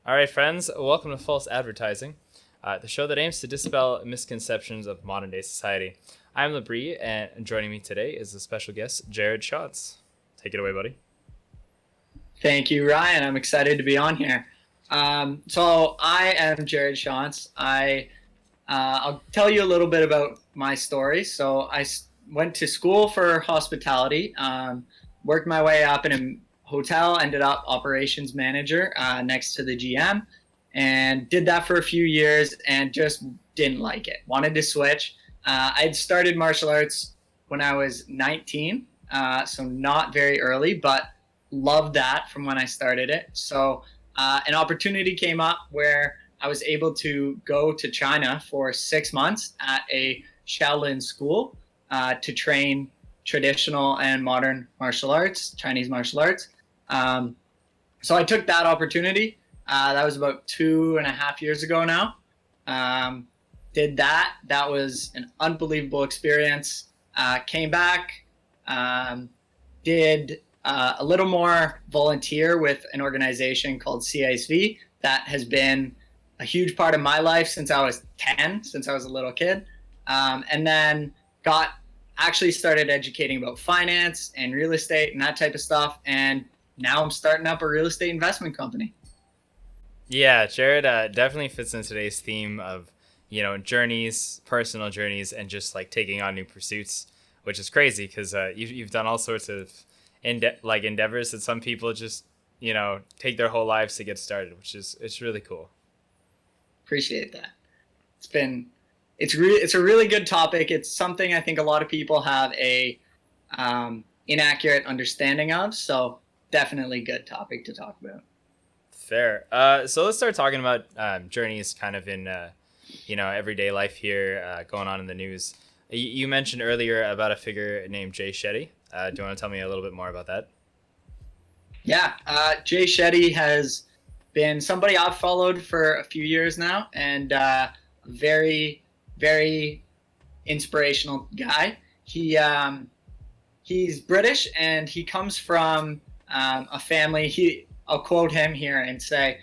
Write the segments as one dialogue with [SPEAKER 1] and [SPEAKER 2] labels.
[SPEAKER 1] All right, friends, welcome to False Advertising, the show that aims to dispel misconceptions of modern day society. I'm Labrie, and joining me today is a special guest, Jared Schatz. Take it away, buddy.
[SPEAKER 2] Thank you, Ryan. I'm excited to be on here. So I am Jared Shantz. I'll tell you a little bit about my story. So went to school for hospitality, worked my way up in a hotel, ended up operations manager next to the GM, and did that for a few years and just didn't like it. Wanted to switch. I'd started martial arts when I was 19, so not very early, but loved that from when I started it. So an opportunity came up where I was able to go to China for 6 months at a Shaolin school to train traditional and modern martial arts, Chinese martial arts. So I took that opportunity. That was about 2.5 years ago now. Did that. That was an unbelievable experience. Came back, did a little more volunteer with an organization called CISV that has been a huge part of my life since I was 10, since I was a little kid. And then actually started educating about finance and real estate and that type of stuff. And now I'm starting up a real estate investment company.
[SPEAKER 1] Yeah, Jared definitely fits in today's theme of, journeys, personal journeys, and just like taking on new pursuits, which is crazy because you've done all sorts of endeavors that some people just, take their whole lives to get started, it's really cool.
[SPEAKER 2] Appreciate that. It's a really good topic. It's something I think a lot of people have a inaccurate understanding of. So definitely good topic to talk about.
[SPEAKER 1] Fair. So let's start talking about journeys kind of in, everyday life here going on in the news. You mentioned earlier about a figure named Jay Shetty. Do you want to tell me a little bit more about that?
[SPEAKER 2] Yeah, Jay Shetty has been somebody I've followed for a few years now, and very, very inspirational guy. He's British, and he comes from a family. I'll quote him here and say,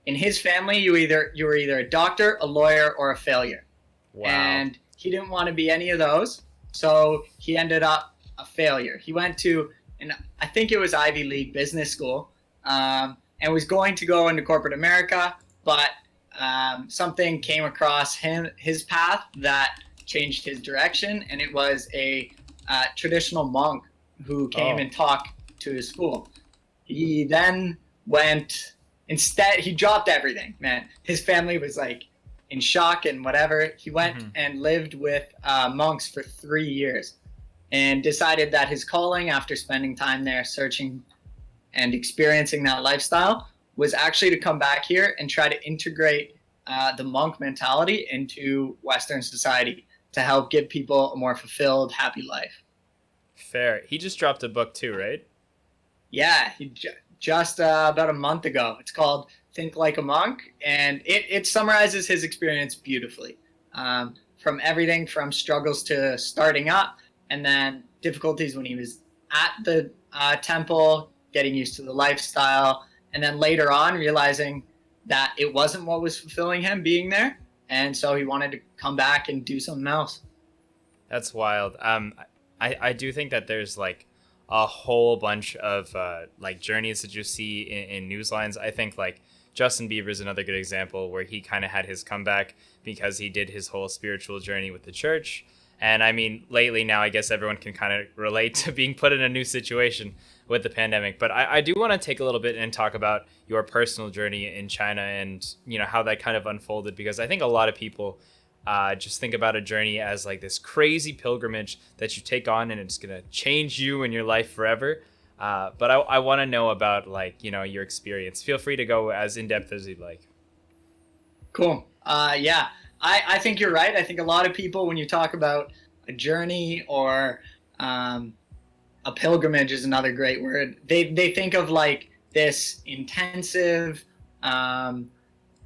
[SPEAKER 2] in his family, you were either a doctor, a lawyer, or a failure.
[SPEAKER 1] Wow.
[SPEAKER 2] And he didn't want to be any of those, so he ended up a failure. He went to, and I think it was Ivy League business school, and was going to go into corporate America, but something came across his path that changed his direction, and it was a traditional monk who came and talked to his school. He then he dropped everything, man. His family was like in shock and whatever. He went and lived with monks for 3 years and decided that his calling, after spending time there searching and experiencing that lifestyle, was actually to come back here and try to integrate the monk mentality into Western society to help give people a more fulfilled, happy life.
[SPEAKER 1] Fair. He just dropped a book too, right?
[SPEAKER 2] Yeah, he just about a month ago. It's called Think Like a Monk, and it summarizes his experience beautifully. From everything from struggles to starting up, and then difficulties when he was at the temple, getting used to the lifestyle, and then later on realizing that it wasn't what was fulfilling him being there, and so he wanted to come back and do something else.
[SPEAKER 1] That's wild. I do think that there's like a whole bunch of like journeys that you see in news lines. I think like Justin Bieber is another good example where he kind of had his comeback because he did his whole spiritual journey with the church. And I mean, lately now, I guess everyone can kind of relate to being put in a new situation with the pandemic. But I do want to take a little bit and talk about your personal journey in China and, how that kind of unfolded, because I think a lot of people just think about a journey as like this crazy pilgrimage that you take on and it's going to change you and your life forever. But I want to know about like, your experience. Feel free to go as in-depth as you'd like.
[SPEAKER 2] Cool. Yeah. I think you're right. I think a lot of people, when you talk about a journey or a pilgrimage is another great word, they think of like this intensive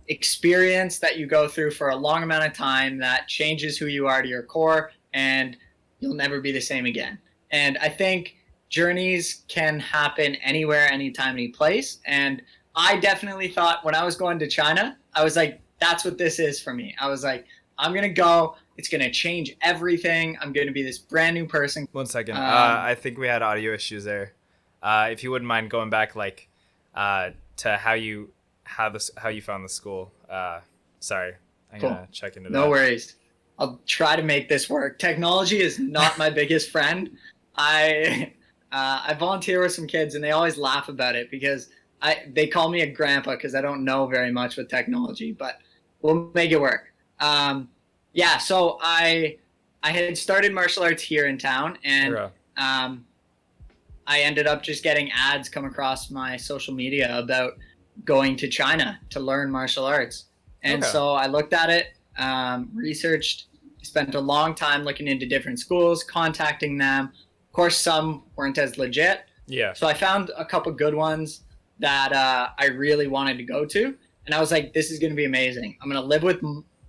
[SPEAKER 2] experience that you go through for a long amount of time that changes who you are to your core, and you'll never be the same again. And I think journeys can happen anywhere, anytime, any place. And I definitely thought when I was going to China, I was like, that's what this is for me. I was like, I'm going to go. It's going to change everything. I'm going to be this brand new person.
[SPEAKER 1] 1 second. I think we had audio issues there. If you wouldn't mind going back, like, to how you found the school. Sorry, I'm
[SPEAKER 2] Cool.
[SPEAKER 1] gonna check into that.
[SPEAKER 2] No worries. I'll try to make this work. Technology is not my biggest friend. I volunteer with some kids, and they always laugh about it because they call me a grandpa because I don't know very much with technology, but we'll make it work. Yeah, so I had started martial arts here in town, and I ended up just getting ads come across my social media about going to China to learn martial arts. And so I looked at it, researched, spent a long time looking into different schools, contacting them. Of course, some weren't as legit.
[SPEAKER 1] Yeah.
[SPEAKER 2] So I found a couple good ones that I really wanted to go to. And I was like, this is going to be amazing. I'm going to live with,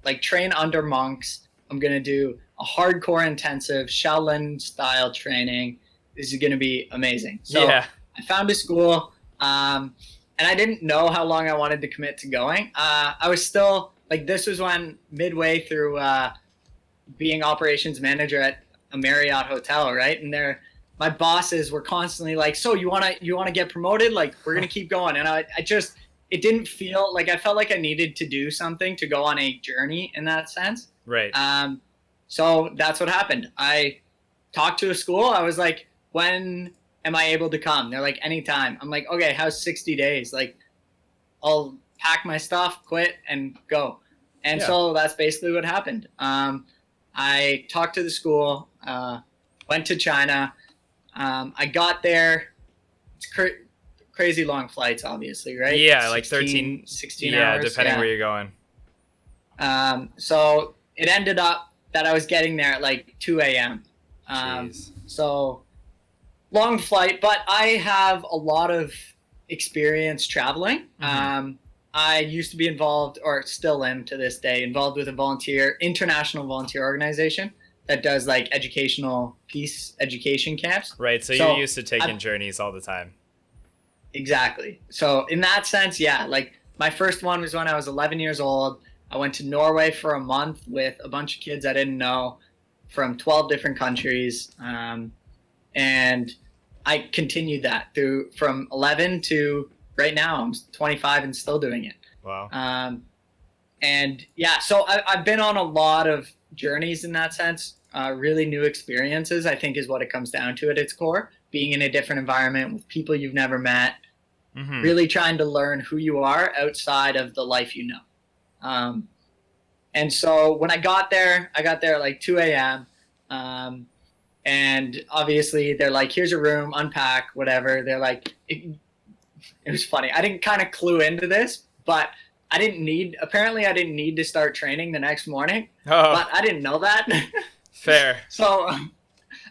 [SPEAKER 2] like, train under monks. I'm going to do a hardcore intensive Shaolin style training. This is going to be amazing. So I found a school, and I didn't know how long I wanted to commit to going. I was still, like, this was when midway through being operations manager at a Marriott hotel, right? And my bosses were constantly like, so you want to get promoted? Like, we're going to keep going. And I just, it didn't feel like, I felt like I needed to do something to go on a journey in that sense.
[SPEAKER 1] Right.
[SPEAKER 2] So that's what happened. I talked to a school. I was like, when am I able to come? They're like, anytime. I'm like, okay, how's 60 days? Like, I'll pack my stuff, quit, and go. And so that's basically what happened. I talked to the school, went to China. I got there. It's crazy long flights, obviously, right?
[SPEAKER 1] Yeah, like 16
[SPEAKER 2] hours.
[SPEAKER 1] Yeah, depending where you're going.
[SPEAKER 2] So it ended up that I was getting there at like 2 a.m. So long flight, but I have a lot of experience traveling. I used to be involved, or still am to this day, involved with a international volunteer organization that does like educational peace education camps.
[SPEAKER 1] Right, so you're used to taking journeys all the time.
[SPEAKER 2] Exactly. So in that sense, yeah, like my first one was when I was 11 years old. I went to Norway for a month with a bunch of kids I didn't know from 12 different countries. And I continued that from 11 to right now. I'm 25 and still doing it.
[SPEAKER 1] Wow.
[SPEAKER 2] And yeah, so I've been on a lot of journeys in that sense. Really new experiences, I think, is what it comes down to at its core. Being in a different environment with people you've never met, really trying to learn who you are outside of the life you know. And so when I got there at like 2 a.m. And obviously they're like, here's your room, unpack, whatever. They're like, it was funny. I didn't kind of clue into this, but I didn't need to start training the next morning, but I didn't know that.
[SPEAKER 1] Fair.
[SPEAKER 2] So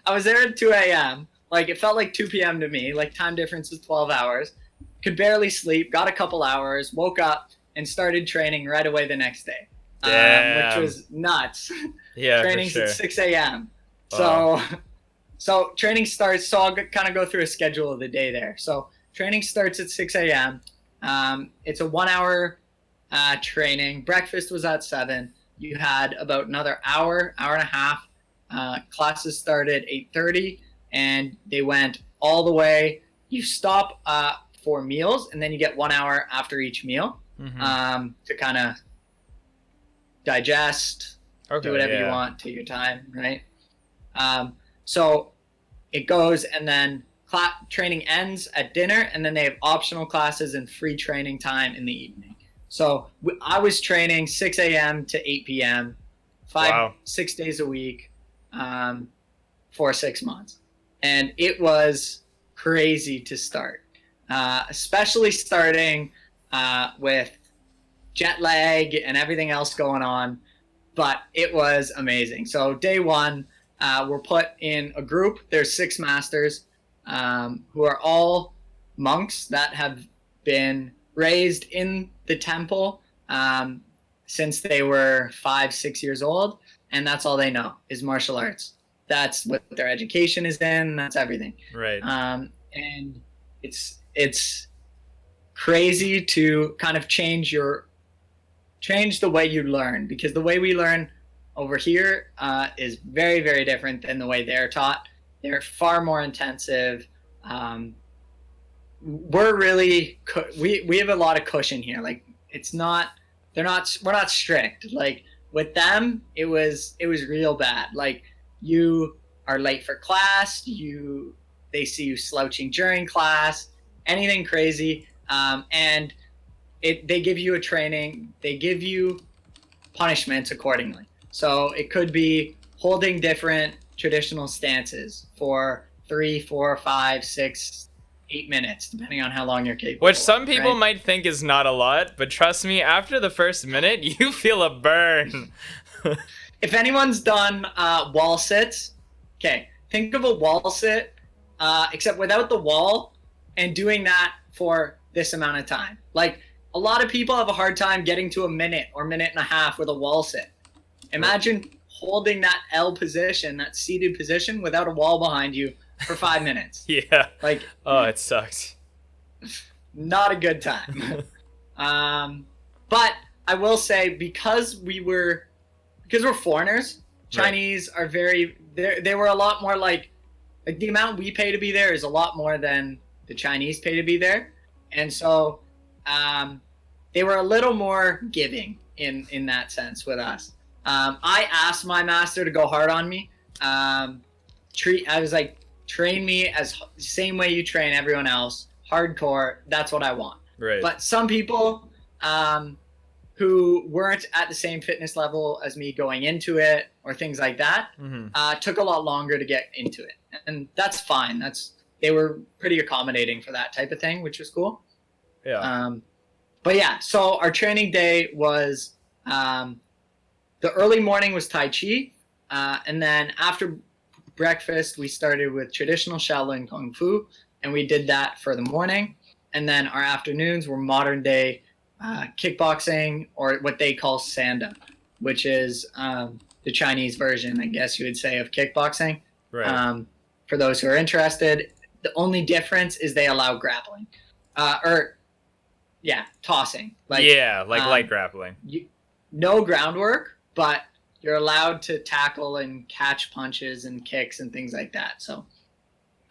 [SPEAKER 2] I was there at 2 a.m. Like, it felt like 2 p.m. to me. Like, time difference is 12 hours. Could barely sleep, got a couple hours, woke up, and started training right away the next day, which was nuts.
[SPEAKER 1] Yeah,
[SPEAKER 2] Training's
[SPEAKER 1] for sure.
[SPEAKER 2] at 6 a.m.
[SPEAKER 1] Wow.
[SPEAKER 2] So training starts, so I'll kind of go through a schedule of the day there. So training starts at 6 a.m. It's a 1 hour training. Breakfast was at 7. You had about another hour and a half. Classes started 8:30, and they went all the way. You stop for meals, and then you get 1 hour after each meal to kind of digest, do whatever you want, take your time, right? So it goes, and then training ends at dinner, and then they have optional classes and free training time in the evening. So I was training 6 a.m. to 8 p.m., 6 days a week for 6 months. And it was crazy to start, especially starting with jet lag and everything else going on. But it was amazing. So day one, we're put in a group. There's 6 masters who are all monks that have been raised in the temple since they were 5-6 years old, and that's all they know is martial arts. That's what their education is in. That's everything.
[SPEAKER 1] Right.
[SPEAKER 2] And it's crazy to kind of change the way you learn, because the way we learn over here is very, very different than the way they're taught. They're far more intensive. We're really we have a lot of cushion here. Like we're not strict. Like with them, it was real bad. Like you are late for class, they see you slouching during class, anything crazy, and they give you a training, they give you punishments accordingly. So it could be holding different traditional stances for 3, 4, 5, 6, 8 minutes, depending on how long you're capable.
[SPEAKER 1] Which some people
[SPEAKER 2] right?
[SPEAKER 1] might think is not a lot, but trust me, after the first minute, you feel a burn.
[SPEAKER 2] If anyone's done wall sits, okay, think of a wall sit, except without the wall, and doing that for this amount of time. Like, a lot of people have a hard time getting to a minute or minute and a half with a wall sit. Imagine holding that L position, that seated position, without a wall behind you for 5 minutes.
[SPEAKER 1] Yeah.
[SPEAKER 2] Like,
[SPEAKER 1] oh, it sucks.
[SPEAKER 2] Not a good time. But I will say, because we're foreigners, Chinese are they were a lot more like the amount we pay to be there is a lot more than the Chinese pay to be there. And so they were a little more giving in that sense with us. I asked my master to go hard on me. I was like, train me as same way you train everyone else, hardcore. That's what I want.
[SPEAKER 1] Right.
[SPEAKER 2] But some people who weren't at the same fitness level as me going into it or things like that took a lot longer to get into it, and that's fine. They were pretty accommodating for that type of thing, which was cool.
[SPEAKER 1] Yeah.
[SPEAKER 2] But yeah, so our training day was the early morning was Tai Chi, and then after breakfast we started with traditional Shaolin Kung Fu, and we did that for the morning. And then our afternoons were modern day kickboxing, or what they call Sanda, which is the Chinese version, I guess you would say, of kickboxing.
[SPEAKER 1] Right.
[SPEAKER 2] For those who are interested, the only difference is they allow grappling, tossing.
[SPEAKER 1] Light grappling.
[SPEAKER 2] No groundwork, but you're allowed to tackle and catch punches and kicks and things like that. So,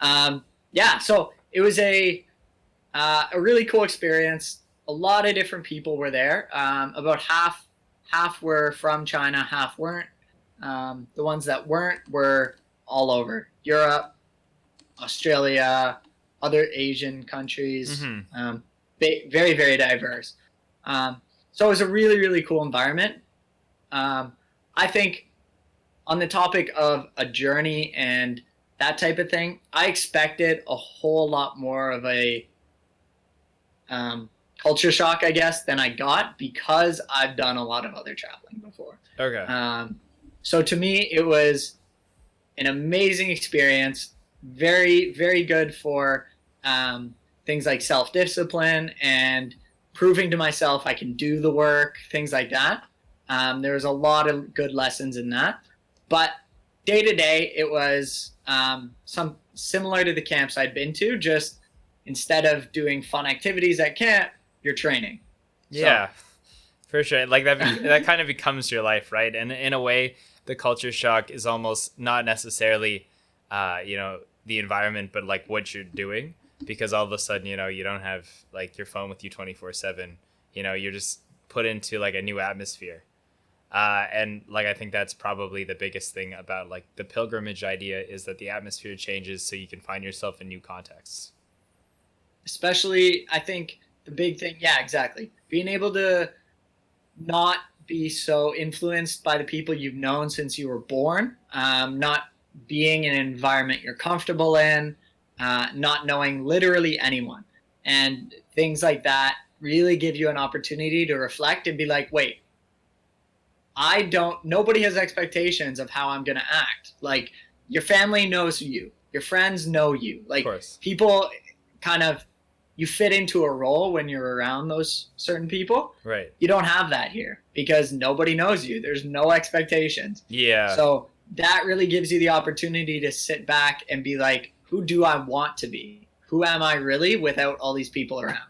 [SPEAKER 2] so it was a really cool experience. A lot of different people were there. About half were from China, half weren't. The ones that weren't were all over Europe, Australia, other Asian countries. Very, very diverse. So it was a really, really cool environment. I think on the topic of a journey and that type of thing, I expected a whole lot more of a culture shock, I guess, than I got, because I've done a lot of other traveling before.
[SPEAKER 1] Okay.
[SPEAKER 2] So to me, it was an amazing experience. Very, very good for things like self-discipline and proving to myself I can do the work, things like that. There was a lot of good lessons in that. But day to day, it was some similar to the camps I'd been to, just instead of doing fun activities at camp, you're training.
[SPEAKER 1] Yeah, for sure. Like that kind of becomes your life, right? And in a way, the culture shock is almost not necessarily, the environment, but like what you're doing, because all of a sudden, you don't have like your phone with you 24/7. You're just put into like a new atmosphere. And like, I think that's probably the biggest thing about like the pilgrimage idea, is that the atmosphere changes so you can find yourself in new contexts.
[SPEAKER 2] Especially, I think the big thing, yeah, exactly. Being able to not be so influenced by the people you've known since you were born, not being in an environment you're comfortable in, not knowing literally anyone. And things like that really give you an opportunity to reflect and be like, wait, nobody has expectations of how I'm going to act. Like, your family knows you, your friends know you. Like, people kind of, you fit into a role when you're around those certain people.
[SPEAKER 1] Right.
[SPEAKER 2] You don't have that here because nobody knows you. There's no expectations.
[SPEAKER 1] Yeah.
[SPEAKER 2] So that really gives you the opportunity to sit back and be like, who do I want to be? Who am I really without all these people around?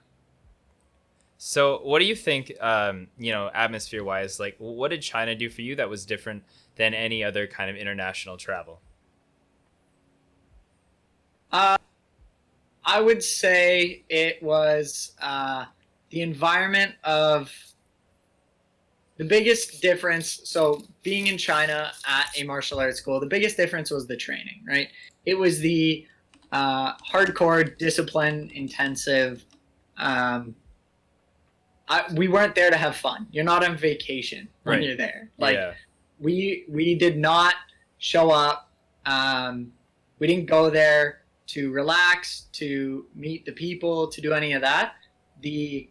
[SPEAKER 1] So, what do you think, atmosphere wise? Like, what did China do for you that was different than any other kind of international travel?
[SPEAKER 2] Uh, I would say it was the environment of the biggest difference. So, being in China at a martial arts school, the biggest difference was the training, right? It was the hardcore, discipline intensive. Um, we weren't there to have fun. You're not on vacation when
[SPEAKER 1] Right.
[SPEAKER 2] you're there. Like
[SPEAKER 1] Yeah.
[SPEAKER 2] we did not show up. We didn't go there to relax, to meet the people, to do any of that. The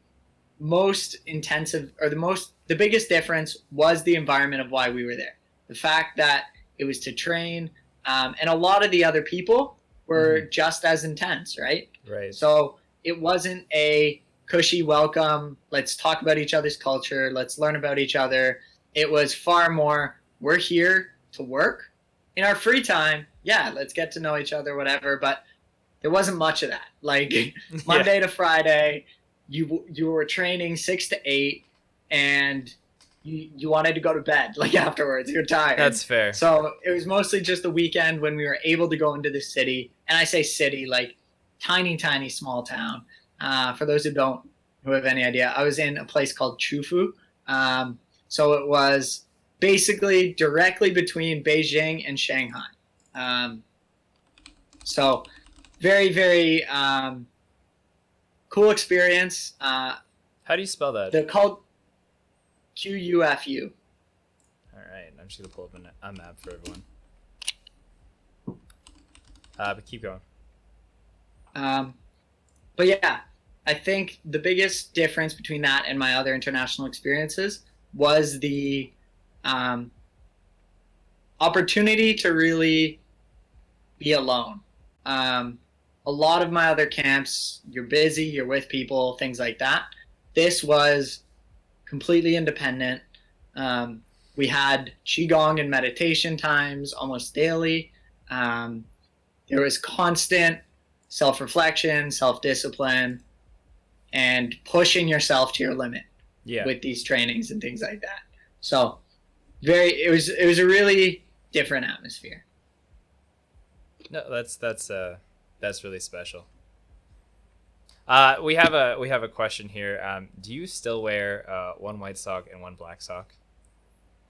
[SPEAKER 2] most intensive or the biggest difference was the environment of why we were there. The fact that it was to train, and a lot of the other people were just as intense, right?
[SPEAKER 1] Right.
[SPEAKER 2] So it wasn't a cushy welcome. Let's talk about each other's culture. Let's learn about each other. It was far more, we're here to work. In our free time, yeah, let's get to know each other, whatever. But there wasn't much of that. Like Monday to Friday, you were training 6 to 8, and you wanted to go to bed. Like afterwards, you're tired.
[SPEAKER 1] That's fair.
[SPEAKER 2] So it was mostly just the weekend when we were able to go into the city, and I say city like tiny small town. For those who have any idea, I was in a place called Chufu. So it was basically directly between Beijing and Shanghai. So very cool experience.
[SPEAKER 1] How do you spell that?
[SPEAKER 2] They're called QUFU.
[SPEAKER 1] All right, I'm just gonna pull up a map for everyone. But keep going.
[SPEAKER 2] But yeah, I think the biggest difference between that and my other international experiences was the opportunity to really be alone. A lot of my other camps, you're busy, you're with people, things like that. This was completely independent. We had qigong and meditation times almost daily. There was constant self-reflection, self-discipline, and pushing yourself to your limit with these trainings and things like that. So it was a really different atmosphere.
[SPEAKER 1] No, that's really special. We have a question here. Do you still wear one white sock and one black sock?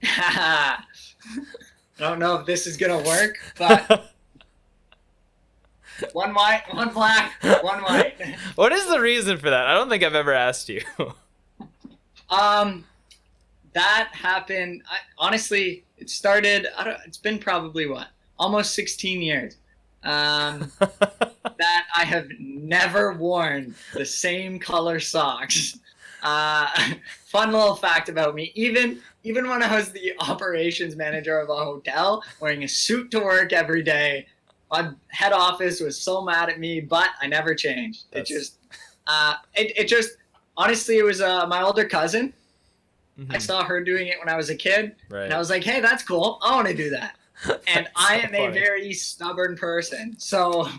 [SPEAKER 2] I don't know if this is gonna work, but one white, one black, one white.
[SPEAKER 1] What is the reason for that? I don't think I've ever asked you.
[SPEAKER 2] That happened. Honestly, it started. It's been probably almost 16 years. That I have never worn the same color socks. Fun little fact about me: even when I was the operations manager of a hotel, wearing a suit to work every day, my head office was so mad at me, but I never changed. It just honestly, it was my older cousin. I saw her doing it when I was a kid, and I was like, "Hey, that's cool. I want to do that." And I am a very stubborn person, so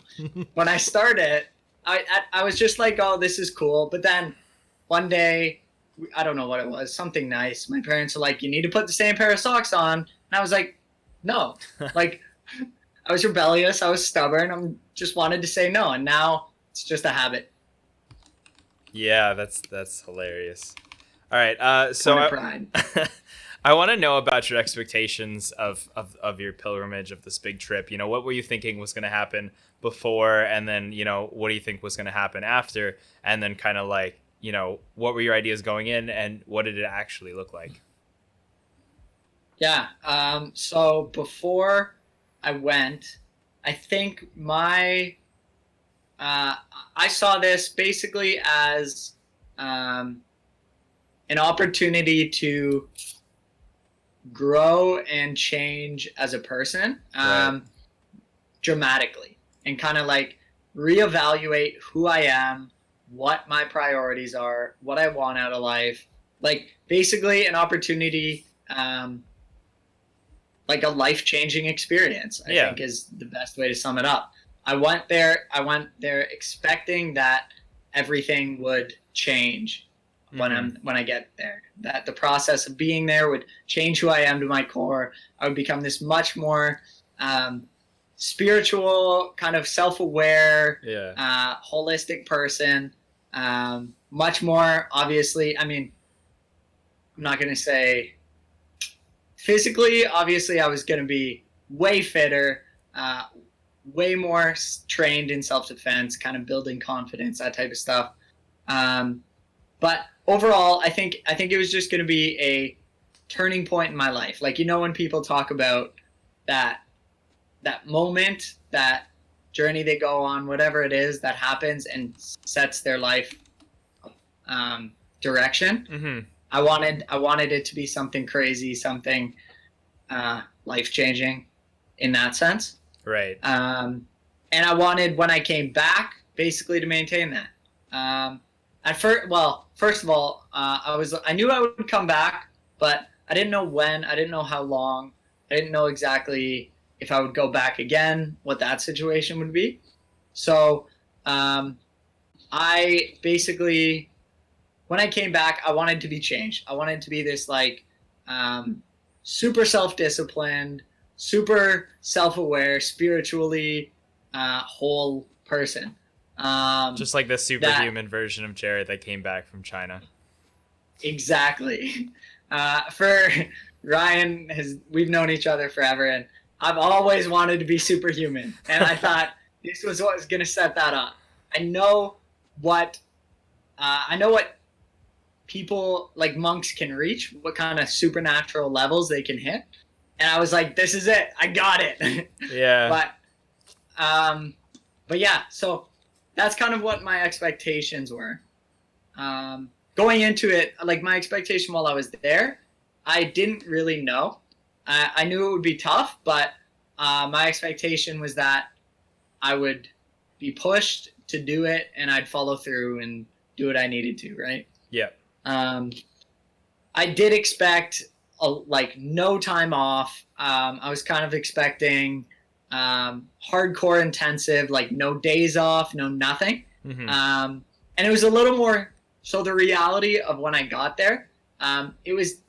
[SPEAKER 2] when I started, I was just like, "Oh, this is cool." But then one day, I don't know what it was, something nice. My parents were like, "You need to put the same pair of socks on," and I was like, "No." Like, I was rebellious. I was stubborn. I just wanted to say no, and now it's just a habit.
[SPEAKER 1] Yeah, that's hilarious. All right, so I want to know about your expectations of your pilgrimage, of this big trip. You know, what were you thinking was going to happen before, and then, what do you think was going to happen after, and then kind of like, what were your ideas going in, and what did it actually look like?
[SPEAKER 2] Yeah. So before I went, I think I saw this basically as an opportunity to grow and change as a person, dramatically, and kind of like reevaluate who I am, what my priorities are, what I want out of life. Like basically an opportunity, like a life-changing experience, I think is the best way to sum it up. I went there expecting that everything would change when I get there. That the process of being there would change who I am to my core. I would become this much more spiritual, kind of self-aware, holistic person. Much more, obviously. I mean, I'm not going to say physically. Obviously, I was going to be way fitter, way more trained in self-defense, kind of building confidence, that type of stuff. But overall, I think it was just going to be a turning point in my life. Like, when people talk about that moment, that journey they go on, whatever it is that happens and sets their life direction.
[SPEAKER 1] Mm-hmm.
[SPEAKER 2] I wanted it to be something crazy, something life-changing in that sense.
[SPEAKER 1] Right.
[SPEAKER 2] And I wanted, when I came back, basically to maintain that. First of all, I knew I would come back, but I didn't know when. I didn't know how long. I didn't know exactly if I would go back again, what that situation would be. So I basically, when I came back, I wanted to be changed. I wanted to be this super self-disciplined, super self-aware, spiritually whole person.
[SPEAKER 1] Just like the superhuman version of Jared that came back from China.
[SPEAKER 2] Exactly. For Ryan, we've known each other forever, and I've always wanted to be superhuman, and I thought this was what was going to set that up. I know what people like monks can reach, what kind of supernatural levels they can hit, and I was like, this is it. I got it.
[SPEAKER 1] Yeah.
[SPEAKER 2] But yeah, so that's kind of what my expectations were. Going into it, like my expectation while I was there, I didn't really know. I knew it would be tough, but my expectation was that I would be pushed to do it and I'd follow through and do what I needed to, right?
[SPEAKER 1] Yeah.
[SPEAKER 2] I did expect no time off. I was kind of expecting hardcore intensive, like no days off, no nothing.
[SPEAKER 1] Mm-hmm.
[SPEAKER 2] And it was a little more, so the reality of when I got there, it was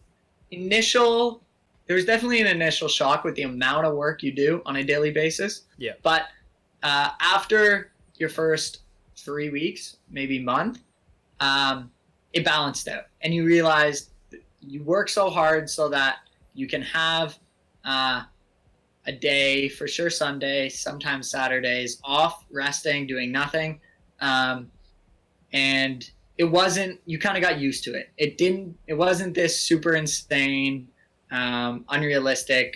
[SPEAKER 2] there was definitely an initial shock with the amount of work you do on a daily basis.
[SPEAKER 1] Yeah.
[SPEAKER 2] But after your first 3 weeks, maybe month, it balanced out. And you realize you work so hard so that you can have a day, for sure Sunday, sometimes Saturdays, off, resting, doing nothing. And it wasn't, you kind of got used to it. It wasn't this super insane, unrealistic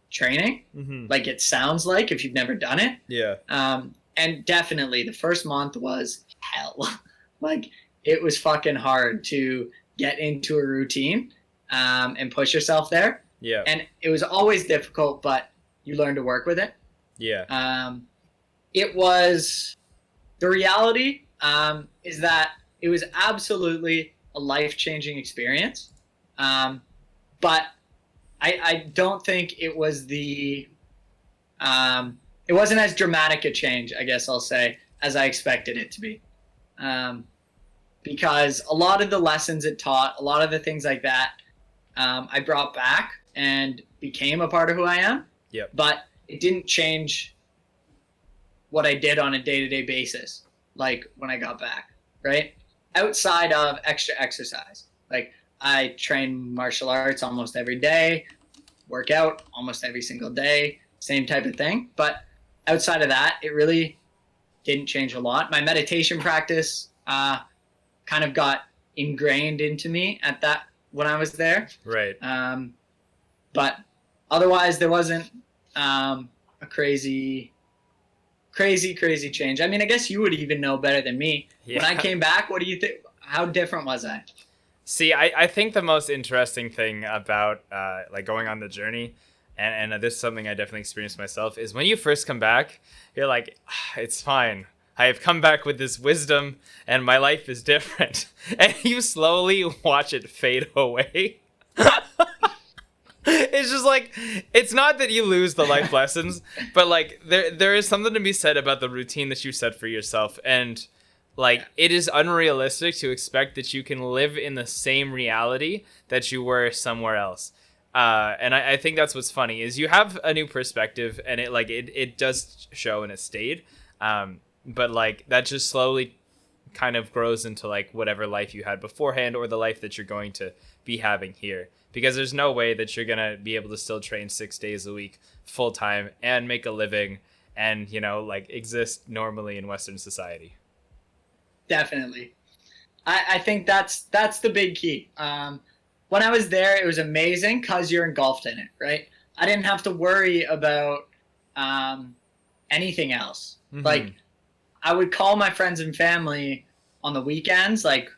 [SPEAKER 2] training, like it sounds like if you've never done it.
[SPEAKER 1] Yeah.
[SPEAKER 2] And definitely the first month was hell. Like it was fucking hard to get into a routine and push yourself there.
[SPEAKER 1] Yeah.
[SPEAKER 2] And it was always difficult, but you learn to work with it.
[SPEAKER 1] Yeah.
[SPEAKER 2] It was, the reality is that it was absolutely a life-changing experience. But I don't think it was it wasn't as dramatic a change, I guess I'll say, as I expected it to be. Because a lot of the lessons it taught, a lot of the things like that, I brought back and became a part of who I am.
[SPEAKER 1] Yep.
[SPEAKER 2] But it didn't change what I did on a day-to-day basis, like when I got back, right? Outside of extra exercise. Like I train martial arts almost every day, work out almost every single day, same type of thing. But outside of that, it really didn't change a lot. My meditation practice kind of got ingrained into me when I was there.
[SPEAKER 1] Right.
[SPEAKER 2] But otherwise, there wasn't a crazy change. I mean, I guess you would even know better than me. Yeah. When I came back, what do you think? How different was I?
[SPEAKER 1] See, I think the most interesting thing about like going on the journey, and this is something I definitely experienced myself, is when you first come back, you're like, it's fine. I have come back with this wisdom, and my life is different. And you slowly watch it fade away. It's just like, it's not that you lose the life lessons, but like there is something to be said about the routine that you set for yourself. And Like, it is unrealistic to expect that you can live in the same reality that you were somewhere else. And I think that's what's funny is you have a new perspective, and it does show, and it stayed. But like that just slowly kind of grows into like whatever life you had beforehand, or the life that you're going to be having here. Because there's no way that you're gonna be able to still train 6 days a week full time and make a living and, you know, like exist normally in Western society.
[SPEAKER 2] Definitely. I think that's the big key. When I was there, it was amazing because you're engulfed in it, right? I didn't have to worry about anything else. Mm-hmm. Like, I would call my friends and family on the weekends, like,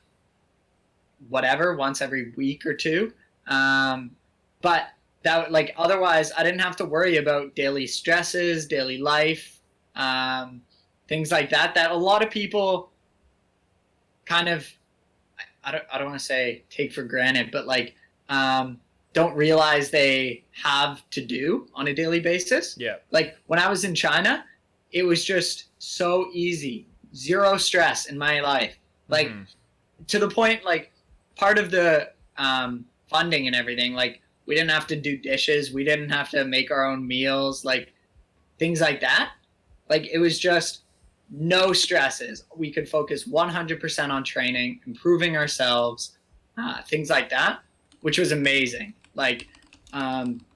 [SPEAKER 2] whatever, once every week or two. But that, like, otherwise, I didn't have to worry about daily stresses, daily life, things like that, that a lot of people kind of, I don't want to say take for granted, but like don't realize they have to do on a daily basis.
[SPEAKER 1] Yeah.
[SPEAKER 2] Like when I was in China, it was just so easy, zero stress in my life. Like to the point, like part of the funding and everything, like we didn't have to do dishes, we didn't have to make our own meals, like things like that. Like it was just no stresses. We could focus 100% on training, improving ourselves, things like that, which was amazing. Like,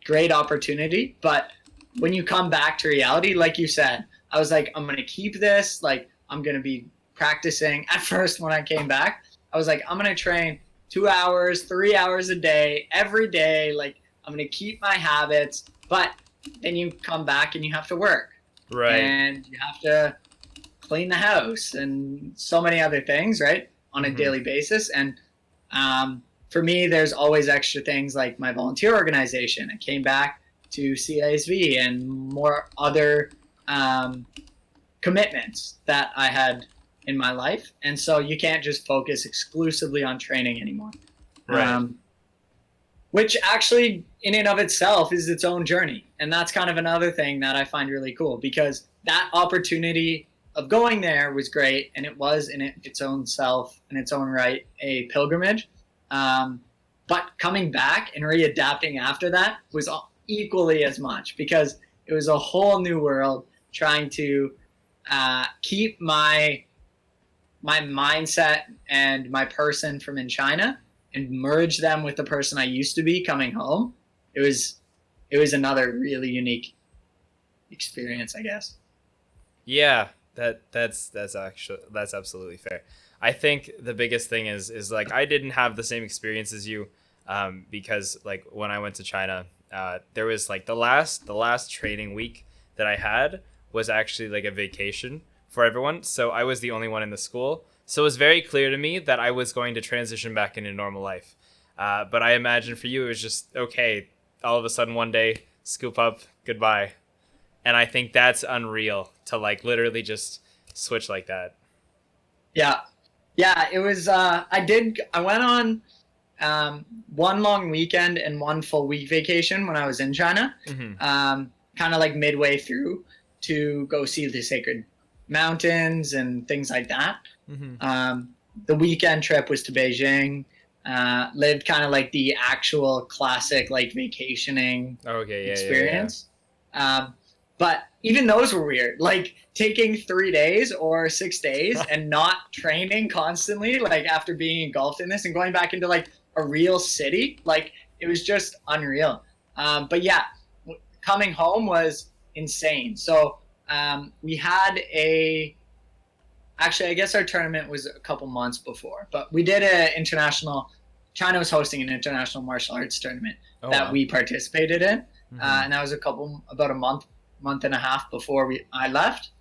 [SPEAKER 2] great opportunity. But when you come back to reality, like you said, I was like, I'm going to keep this. Like, I'm going to be practicing. At first, when I came back, I was like, I'm going to train 2 hours, 3 hours a day, every day. Like, I'm going to keep my habits. But then you come back and you have to work.
[SPEAKER 1] Right.
[SPEAKER 2] And you have to clean the house and so many other things, right, on a daily basis. And for me, there's always extra things like my volunteer organization. I came back to CISV and more other commitments that I had in my life. And so you can't just focus exclusively on training anymore.
[SPEAKER 1] Right.
[SPEAKER 2] Which actually in and of itself is its own journey. And that's kind of another thing that I find really cool, because that opportunity of going there was great, and it was in its own self, in its own right, a pilgrimage. But coming back and readapting after that was equally as much, because it was a whole new world, trying to keep my mindset and my person from in China and merge them with the person I used to be coming home. It was another really unique experience, I guess.
[SPEAKER 1] Yeah. That's absolutely fair. I think the biggest thing is like I didn't have the same experience as you, because like when I went to China, there was like the last training week that I had was actually like a vacation for everyone. So I was the only one in the school. So it was very clear to me that I was going to transition back into normal life. But I imagine for you it was just okay. All of a sudden one day, scoop up, goodbye. And I think that's unreal to like literally just switch like that.
[SPEAKER 2] Yeah. Yeah, it was, I went on one long weekend and one full week vacation when I was in China, kind of like midway through to go see the sacred mountains and things like that. The weekend trip was to Beijing, lived kind of like the actual classic like vacationing experience. Yeah. But even those were weird, like taking 3 days or 6 days and not training constantly, like after being engulfed in this and going back into like a real city, like it was just unreal. But yeah, coming home was insane. So we had actually, I guess our tournament was a couple months before, but we did China was hosting an international martial arts tournament we participated in. And that was about a month and a half before I left.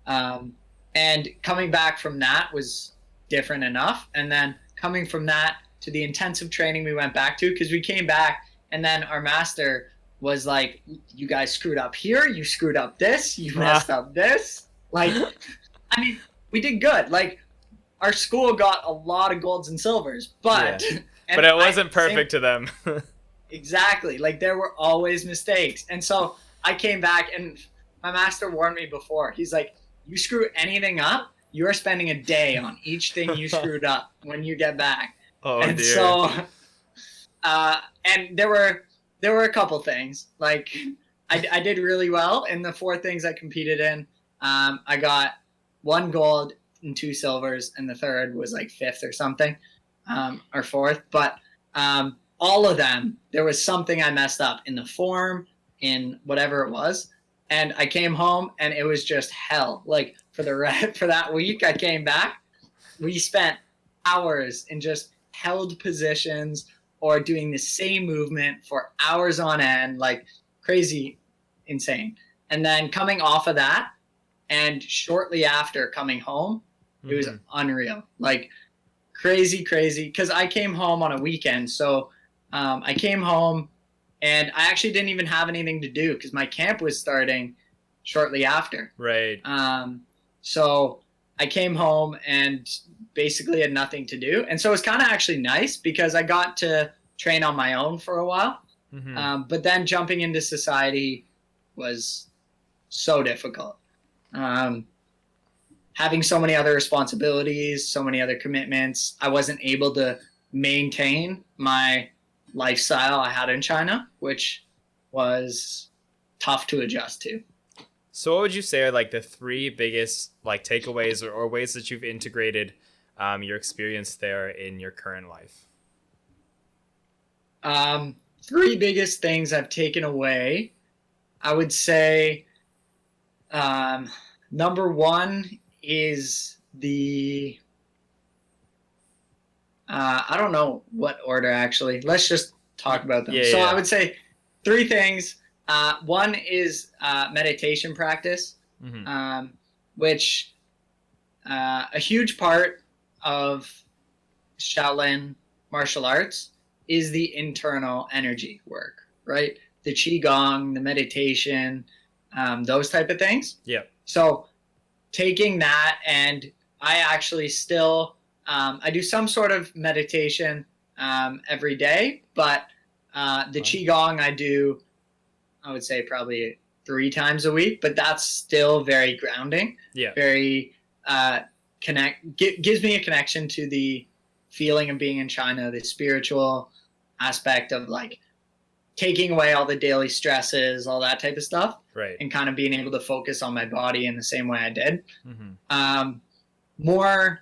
[SPEAKER 2] And coming back from that was different enough. And then coming from that to the intensive training we went back to, because we came back and then our master was like, you guys screwed up here, you screwed up this, you messed up this. Like, I mean, we did good. Like, our school got a lot of golds and silvers, but
[SPEAKER 1] but it wasn't perfect to them.
[SPEAKER 2] Exactly. Like, there were always mistakes. And so I came back and my master warned me before. He's like, you screw anything up, you're spending a day on each thing you screwed up when you get back.
[SPEAKER 1] Oh
[SPEAKER 2] And
[SPEAKER 1] dear.
[SPEAKER 2] so, and there were a couple things. Like, I did really well in the 4 things I competed in. I got 1 gold and 2 silvers, and the third was like 5th or something, or 4th. But all of them, there was something I messed up in the form, in whatever it was. And I came home, and it was just hell. Like, for that week, I came back. We spent hours in just held positions or doing the same movement for hours on end, like crazy, insane. And then coming off of that, and shortly after coming home, it was unreal. Like, crazy, because I came home on a weekend. So I came home, and I actually didn't even have anything to do because my camp was starting shortly after.
[SPEAKER 1] Right.
[SPEAKER 2] So I came home and basically had nothing to do. And so it was kind of actually nice because I got to train on my own for a while. But then jumping into society was so difficult. Having so many other responsibilities, so many other commitments, I wasn't able to maintain my lifestyle I had in China, which was tough to adjust to.
[SPEAKER 1] So what would you say are like the 3 biggest like takeaways or ways that you've integrated your experience there in your current life?
[SPEAKER 2] 3 biggest things I've taken away. I would say number 1 is the I don't know what order actually. Let's just talk about them. So I would say 3 things. 1 is meditation practice, which a huge part of Shaolin martial arts is the internal energy work, right? The Qigong, the meditation, those type of things.
[SPEAKER 1] Yeah.
[SPEAKER 2] So taking that, and I actually still, I do some sort of meditation every day, but the Qigong I do, I would say probably 3 times a week, but that's still very grounding.
[SPEAKER 1] Yeah.
[SPEAKER 2] Very gives me a connection to the feeling of being in China, the spiritual aspect of like taking away all the daily stresses, all that type of stuff.
[SPEAKER 1] Right.
[SPEAKER 2] And kind of being able to focus on my body in the same way I did. More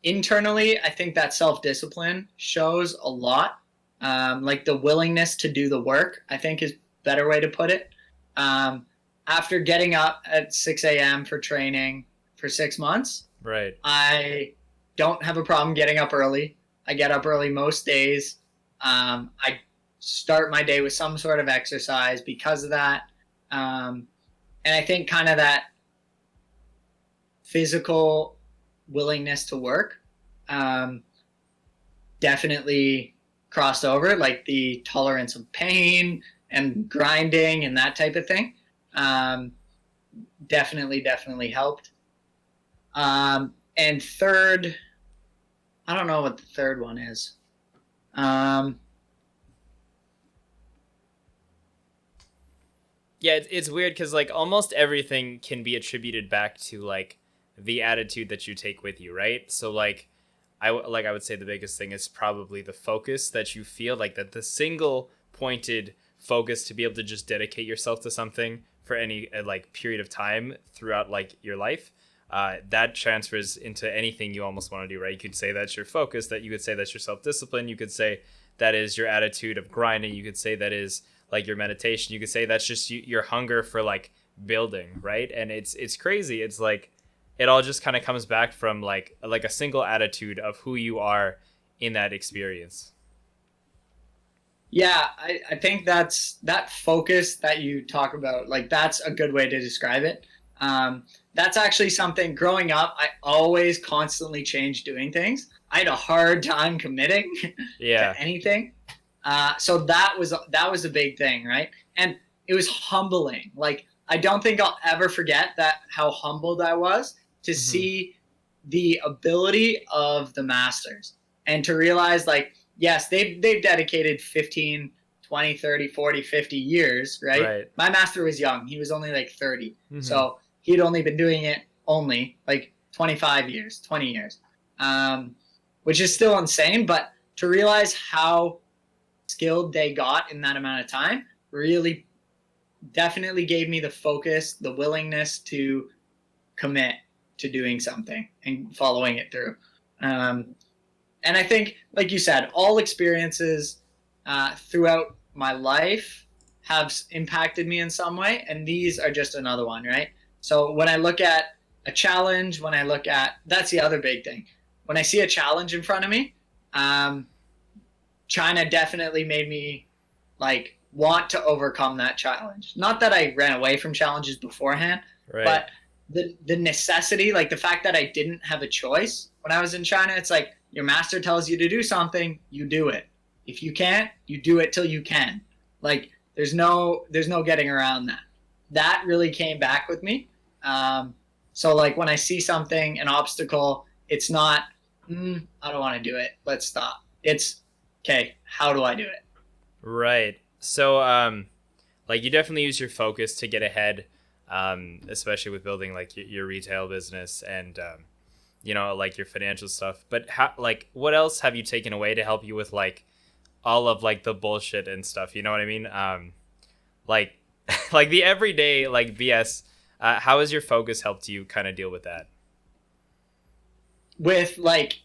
[SPEAKER 2] internally, I think that self-discipline shows a lot. Like the willingness to do the work, I think is a better way to put it. After getting up at 6 a.m. for training for 6 months,
[SPEAKER 1] right,
[SPEAKER 2] I don't have a problem getting up early. I get up early most days. I start my day with some sort of exercise because of that. And I think kind of that physical willingness to work definitely crossed over, like the tolerance of pain and grinding and that type of thing. Definitely helped. And third, I don't know what the third one is.
[SPEAKER 1] Yeah, it's weird because like almost everything can be attributed back to like the attitude that you take with you, right? So like I would say the biggest thing is probably the focus that you feel, like that the single pointed focus to be able to just dedicate yourself to something for any like period of time throughout like your life. That transfers into anything you almost want to do, right? You could say that's your focus, that you could say that's your self-discipline. You could say that is your attitude of grinding. You could say that is like your meditation. You could say that's just your hunger for like building, right? And it's crazy. It's like it all just kind of comes back from like a single attitude of who you are in that experience.
[SPEAKER 2] Yeah, I think that's that focus that you talk about. Like that's a good way to describe it. That's actually something growing up, I always constantly changed doing things. I had a hard time committing to anything. So that was a big thing, right? And it was humbling. Like I don't think I'll ever forget that, how humbled I was to see the ability of the masters and to realize like, yes, they've dedicated 15, 20, 30, 40, 50 years, right? My master was young. He was only like 30. So he'd only been doing it like 25 years, 20 years, which is still insane. But to realize how skilled they got in that amount of time really definitely gave me the focus, the willingness to commit to doing something and following it through. And I think, like you said, all experiences throughout my life have impacted me in some way, and these are just another one, right? So when I look at a challenge, that's the other big thing. When I see a challenge in front of me, China definitely made me like want to overcome that challenge. Not that I ran away from challenges beforehand,
[SPEAKER 1] Right.
[SPEAKER 2] but the necessity, like the fact that I didn't have a choice when I was in China. It's like your master tells you to do something, you do it. If you can't, you do it till you can. Like there's no getting around that. That really came back with me. So like when I see something, an obstacle, it's not, I don't want to do it, let's stop. It's, okay, how do I do it?
[SPEAKER 1] Right. So, like you definitely use your focus to get ahead, especially with building like your retail business and, you know, like your financial stuff. But how, like, what else have you taken away to help you with like all of like the bullshit and stuff? You know what I mean? Like, like the everyday like BS. How has your focus helped you kind of deal with that?
[SPEAKER 2] With like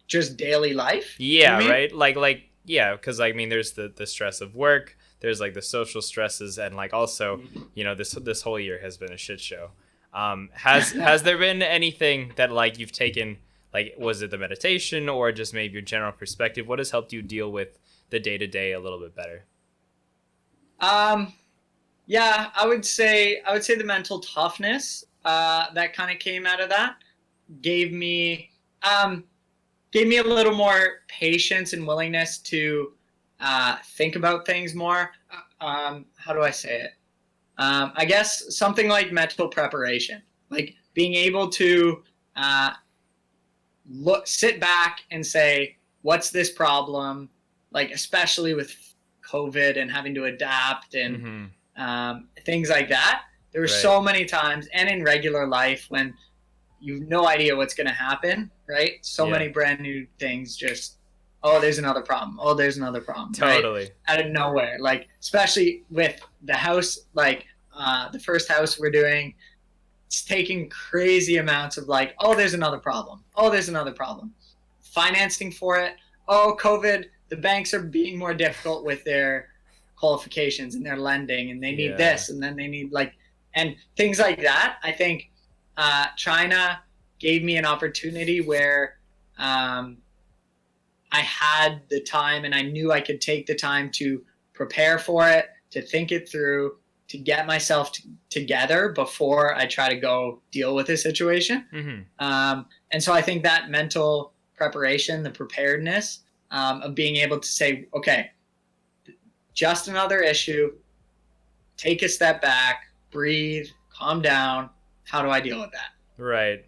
[SPEAKER 2] just daily life?
[SPEAKER 1] Yeah,
[SPEAKER 2] you mean?
[SPEAKER 1] right. Yeah, because I mean, there's the stress of work. There's like the social stresses, and like also, you know, this whole year has been a shit show. Has there been anything that like you've taken? Like, was it the meditation or just maybe your general perspective? What has helped you deal with the day to day a little bit better?
[SPEAKER 2] Yeah, I would say the mental toughness that kind of came out of that gave me a little more patience and willingness to think about things more. How do I say it? I guess something like mental preparation, like being able to sit back and say, what's this problem? Like, especially with COVID and having to adapt and things like that. There were so many times, and in regular life, when you've no idea what's going to happen, right? So many brand new things just, oh, there's another problem. Oh, there's another problem.
[SPEAKER 1] Totally.
[SPEAKER 2] Right? Out of nowhere. Like, especially with the house, like the first house we're doing, it's taking crazy amounts of like, oh, there's another problem. Oh, there's another problem. Financing for it. Oh, COVID, the banks are being more difficult with their qualifications and their lending, and they need this, and then they need like, and things like that. I think China gave me an opportunity where I had the time, and I knew I could take the time to prepare for it, to think it through, to get myself together before I try to go deal with a situation. And so I think that mental preparation, the preparedness of being able to say, okay, just another issue, take a step back, breathe, calm down. How do I deal with that?
[SPEAKER 1] Right.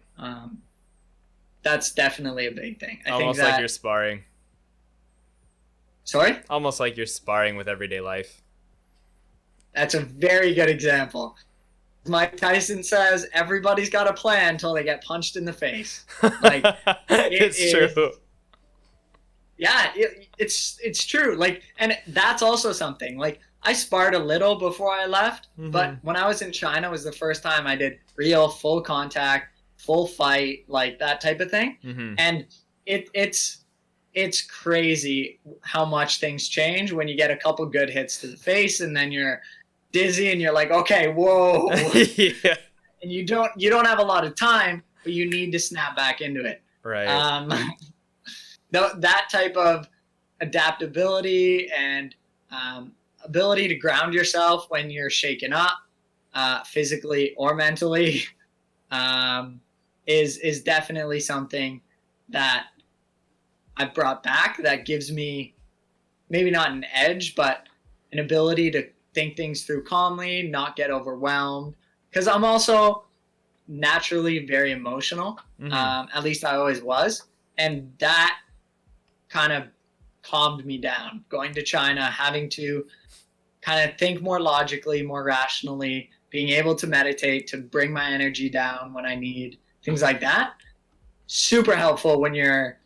[SPEAKER 2] That's definitely a big thing. I
[SPEAKER 1] Almost
[SPEAKER 2] think that,
[SPEAKER 1] like you're sparring.
[SPEAKER 2] Sorry?
[SPEAKER 1] Almost like you're sparring with everyday life.
[SPEAKER 2] That's a very good example. Mike Tyson says everybody's got a plan until they get punched in the face. Like
[SPEAKER 1] it's true.
[SPEAKER 2] Yeah, it's true. Like, and that's also something. Like, I sparred a little before I left, but when I was in China, was the first time I did real full contact, full fight, like that type of thing. And it's crazy how much things change when you get a couple good hits to the face, and then you're dizzy, and you're like, okay, whoa.
[SPEAKER 1] Yeah.
[SPEAKER 2] And you don't have a lot of time, but you need to snap back into it.
[SPEAKER 1] Right.
[SPEAKER 2] That type of adaptability and ability to ground yourself when you're shaken up, physically or mentally, is definitely something that I've brought back, that gives me maybe not an edge, but an ability to think things through calmly, not get overwhelmed. Because I'm also naturally very emotional. At least I always was. And that kind of calmed me down. Going to China, having to kind of think more logically, more rationally, being able to meditate, to bring my energy down when I need, things like that. super helpful when you're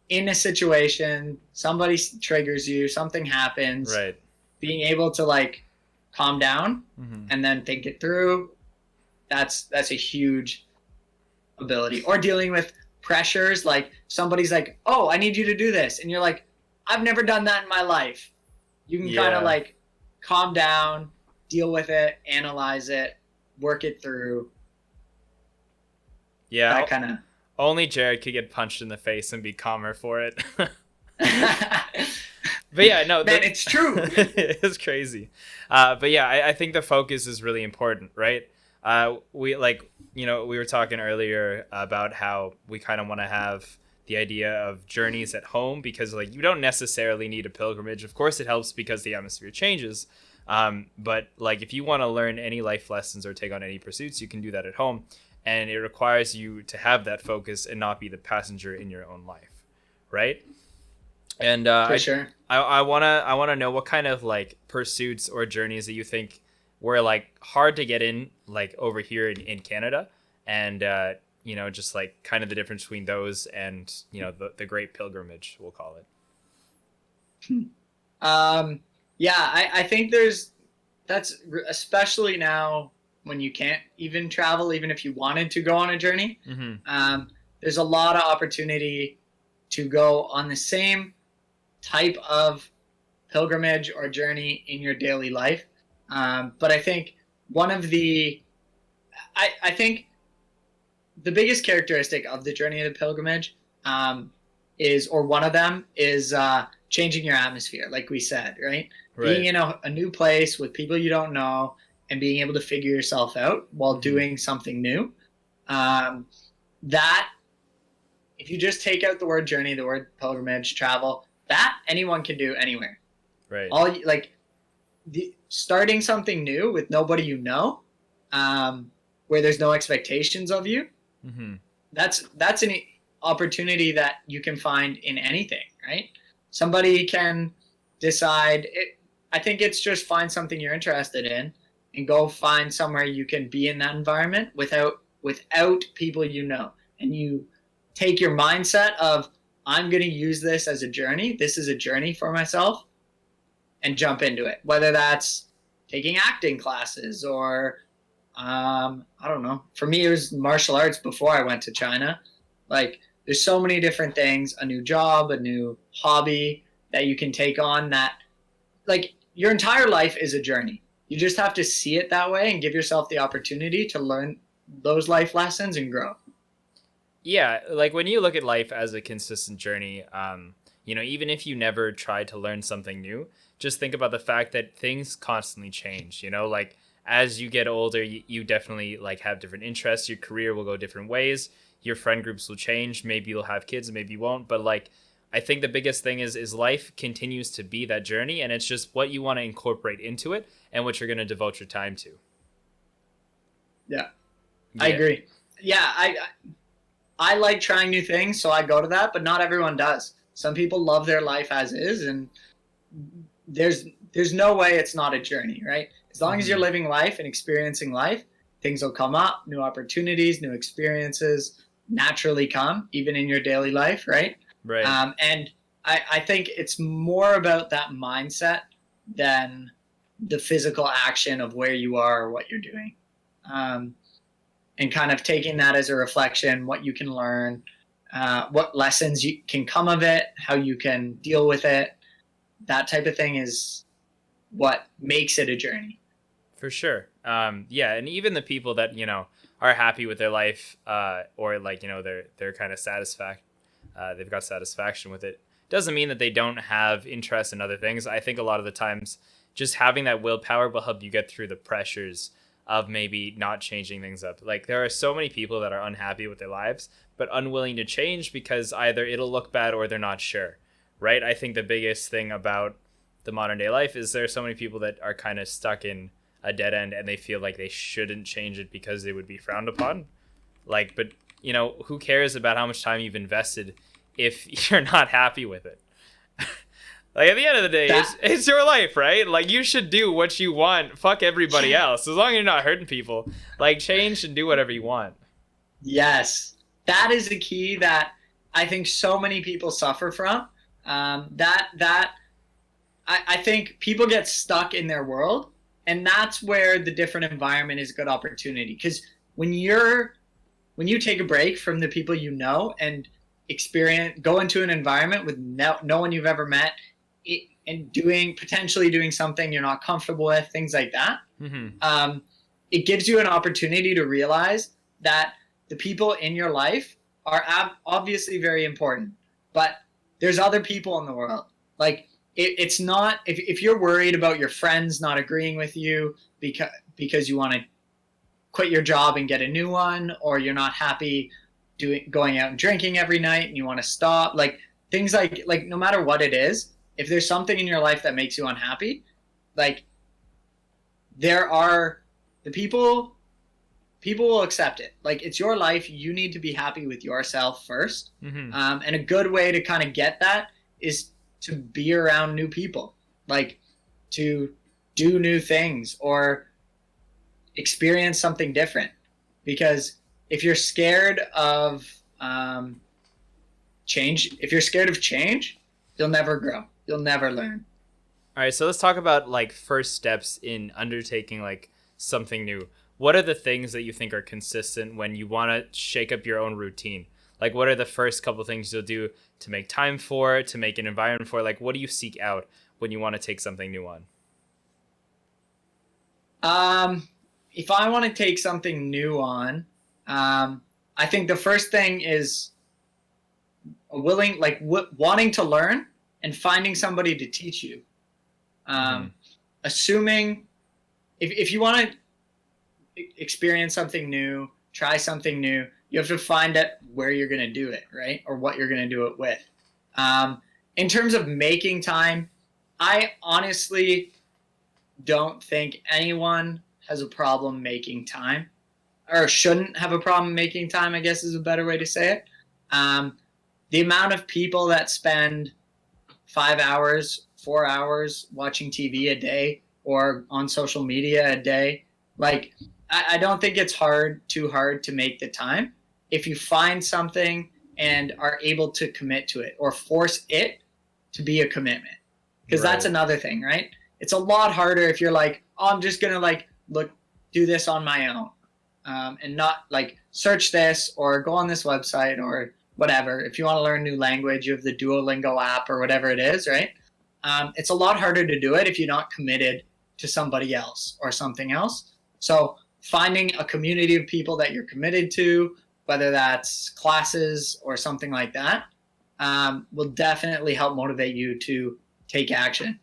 [SPEAKER 2] in a situation, somebody triggers you, something happens,
[SPEAKER 1] Right.
[SPEAKER 2] being able to like calm down
[SPEAKER 1] Mm-hmm.
[SPEAKER 2] and then think it through. That's a huge ability. Or dealing with pressures, like somebody's like, "Oh, I need you to do this," and you're like, "I've never done that in my life." You can kind
[SPEAKER 1] Yeah.
[SPEAKER 2] of like calm down, deal with it, analyze it, work it through.
[SPEAKER 1] Yeah.
[SPEAKER 2] That kind
[SPEAKER 1] Only Jared could get punched in the face and be calmer for it.
[SPEAKER 2] of.
[SPEAKER 1] But yeah, no,
[SPEAKER 2] Man, it's true.
[SPEAKER 1] it's crazy. But yeah, I think the focus is really important, right? We like, we were talking earlier about how we kind of want to have the idea of journeys at home because like you don't necessarily need a pilgrimage. Of course, it helps because the atmosphere changes. But like if you want to learn any life lessons or take on any pursuits, you can do that at home. And it requires you to have that focus and not be the passenger in your own life, right? And
[SPEAKER 2] For sure.
[SPEAKER 1] I wanna know what kind of like pursuits or journeys that you think were like hard to get in like over here in Canada, and just like kind of the difference between those and the Great Pilgrimage, we'll call it.
[SPEAKER 2] Yeah, I think that's especially now when you can't even travel, even if you wanted to go on a journey.
[SPEAKER 1] Mm-hmm.
[SPEAKER 2] There's a lot of opportunity to go on the same type of pilgrimage or journey in your daily life. But I think I think the biggest characteristic of the journey of the pilgrimage or one of them is changing your atmosphere, like we said, right?
[SPEAKER 1] Right.
[SPEAKER 2] Being in a new place with people you don't know and being able to figure yourself out while
[SPEAKER 1] Mm-hmm.
[SPEAKER 2] doing something new. That, if you just take out the word journey, the word pilgrimage, travel, that anyone can do anywhere.
[SPEAKER 1] Right.
[SPEAKER 2] Starting something new with nobody you know, where there's no expectations of you,
[SPEAKER 1] Mm-hmm.
[SPEAKER 2] that's an opportunity that you can find in anything, right? Somebody can decide I think it's just find something you're interested in and go find somewhere you can be in that environment without people you know, and you take your mindset of I'm going to use this as a journey, this is a journey for myself, and jump into it, whether that's taking acting classes or I don't know. For me, it was martial arts before I went to China. Like, there's so many different things, a new job, a new hobby that you can take on that, like, your entire life is a journey. You just have to see it that way and give yourself the opportunity to learn those life lessons and grow.
[SPEAKER 1] Yeah, like when you look at life as a consistent journey, even if you never try to learn something new, just think about the fact that things constantly change. Like as you get older, you definitely like have different interests. Your career will go different ways. Your friend groups will change. Maybe you'll have kids, maybe you won't. But like, I think the biggest thing is life continues to be that journey, and it's just what you want to incorporate into it and what you're going to devote your time to.
[SPEAKER 2] Yeah. I agree. Yeah, I like trying new things, so I go to that, but not everyone does. Some people love their life as is, and there's no way it's not a journey, right? As long as you're living life and experiencing life, things will come up, new opportunities, new experiences naturally come, even in your daily life, right?
[SPEAKER 1] Right.
[SPEAKER 2] And I think it's more about that mindset than the physical action of where you are or what you're doing. And kind of taking that as a reflection, what you can learn, what lessons you can come of it, how you can deal with it. That type of thing is what makes it a journey.
[SPEAKER 1] For sure. Yeah, and even the people that are happy with their life, or like they're kind of satisfied, they've got satisfaction with it, doesn't mean that they don't have interest in other things. I think a lot of the times, just having that willpower will help you get through the pressures of maybe not changing things up. Like there are so many people that are unhappy with their lives, but unwilling to change because either it'll look bad or they're not sure, right? I think the biggest thing about the modern day life is there are so many people that are kind of stuck in a dead end and they feel like they shouldn't change it because they would be frowned upon. Like, but who cares about how much time you've invested if you're not happy with it? Like at the end of the day, it's your life, right? Like you should do what you want. Fuck everybody else. As long as you're not hurting people, like change and do whatever you want.
[SPEAKER 2] Yes. that is the key that I think so many people suffer from. I think people get stuck in their world, and that's where the different environment is a good opportunity. Because when you take a break from the people you know and go into an environment with no one you've ever met, and potentially doing something you're not comfortable with, things like that. It gives you an opportunity to realize that the people in your life are obviously very important, but there's other people in the world. Like it's not, if you're worried about your friends not agreeing with you because you want to quit your job and get a new one, or you're not happy going out and drinking every night and you want to stop, like things like no matter what it is, if there's something in your life that makes you unhappy, like there are the people will accept it. Like it's your life. You need to be happy with yourself first. And a good way to kind of get that is to be around new people, like to do new things or experience something different. Because if you're scared of change, you'll never grow. You'll never learn.
[SPEAKER 1] All right, so let's talk about like first steps in undertaking like something new. What are the things that you think are consistent when you want to shake up your own routine? Like, what are the first couple things you'll do to make time for, to make an environment for? Like, what do you seek out when you want to take something new on?
[SPEAKER 2] If I want to take something new on, I think the first thing is wanting to learn and finding somebody to teach you. Assuming if you want to experience something new, try something new, you have to find out where you're going to do it, right? Or what you're going to do it with. In terms of making time, I honestly don't think anyone has a problem making time, or shouldn't have a problem making time, I guess is a better way to say it. The amount of people that spend 5 hours, 4 hours watching TV a day or on social media a day, like I don't think it's too hard to make the time if you find something and are able to commit to it or force it to be a commitment. Because that's another thing, right? It's a lot harder if you're like, oh, I'm just going to do this on my own, and not like search this or go on this website or whatever. If you want to learn a new language, you have the Duolingo app or whatever it is, right? It's a lot harder to do it if you're not committed to somebody else or something else. So finding a community of people that you're committed to, whether that's classes or something like that, will definitely help motivate you to take action.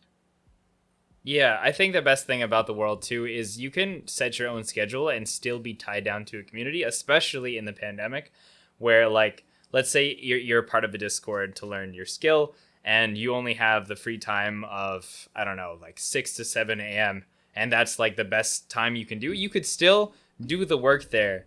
[SPEAKER 1] Yeah, I think the best thing about the world too is you can set your own schedule and still be tied down to a community, especially in the pandemic, where like let's say you're part of a Discord to learn your skill and you only have the free time of, I don't know, like 6 to 7 a.m. and that's like the best time you can do. You could still do the work there,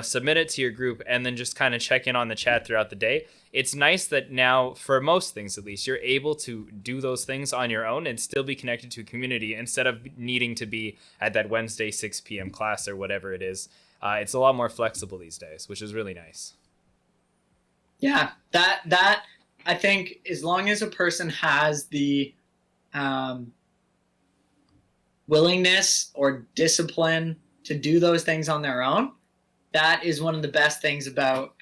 [SPEAKER 1] submit it to your group and then just kind of check in on the chat throughout the day. It's nice that now, for most things at least, you're able to do those things on your own and still be connected to a community instead of needing to be at that Wednesday 6 p.m. class or whatever it is. It's a lot more flexible these days, which is really nice.
[SPEAKER 2] Yeah, that I think as long as a person has the willingness or discipline to do those things on their own, that is one of the best things about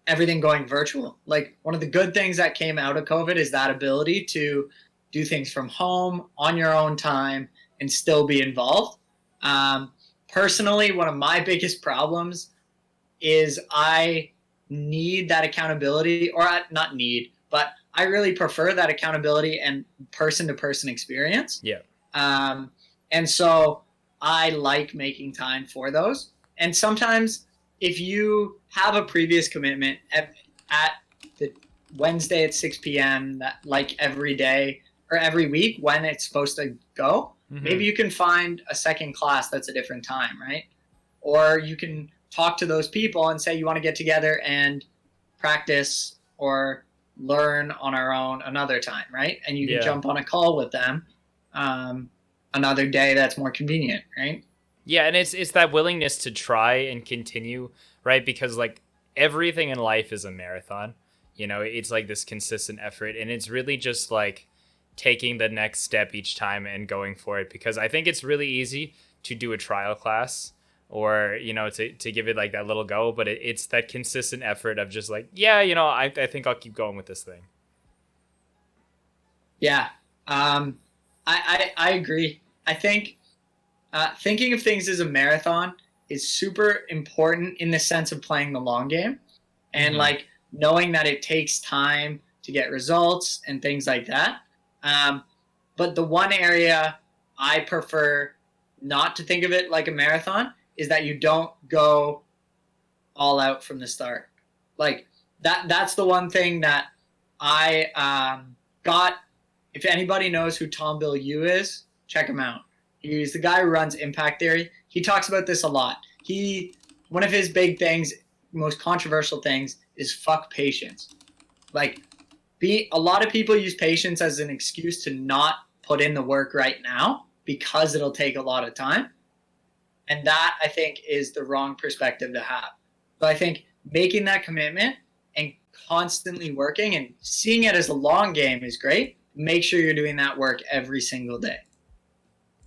[SPEAKER 2] everything going virtual. Like one of the good things that came out of COVID is that ability to do things from home on your own time and still be involved. Personally, one of my biggest problems is I need that accountability, or not need, but I really prefer that accountability and person-to-person experience.
[SPEAKER 1] Yeah.
[SPEAKER 2] And so I like making time for those. And sometimes if you have a previous commitment at the Wednesday at 6 p.m., that like every day or every week when it's supposed to go, maybe you can find a second class that's a different time, right? Or you can talk to those people and say you want to get together and practice or learn on our own another time, right? And you can jump on a call with them another day that's more convenient, right?
[SPEAKER 1] Yeah, and it's that willingness to try and continue, right? Because like everything in life is a marathon. You know, it's like this consistent effort, and it's really just like taking the next step each time and going for it, because I think it's really easy to do a trial class or, you know, to give it like that little go, but it's that consistent effort of just like, yeah, you know, I think I'll keep going with this thing.
[SPEAKER 2] Yeah. I agree. I think thinking of things as a marathon is super important in the sense of playing the long game and like knowing that it takes time to get results and things like that. But the one area I prefer not to think of it like a marathon is that you don't go all out from the start. Like that's the one thing that I got. If anybody knows who Tom Bill Yu is, check him out. He's the guy who runs Impact Theory. He talks about this a lot. One of his big things, most controversial things, is fuck patience. Like, a lot of people use patience as an excuse to not put in the work right now because it'll take a lot of time. And that, I think, is the wrong perspective to have. So I think making that commitment and constantly working and seeing it as a long game is great. Make sure you're doing that work every single day.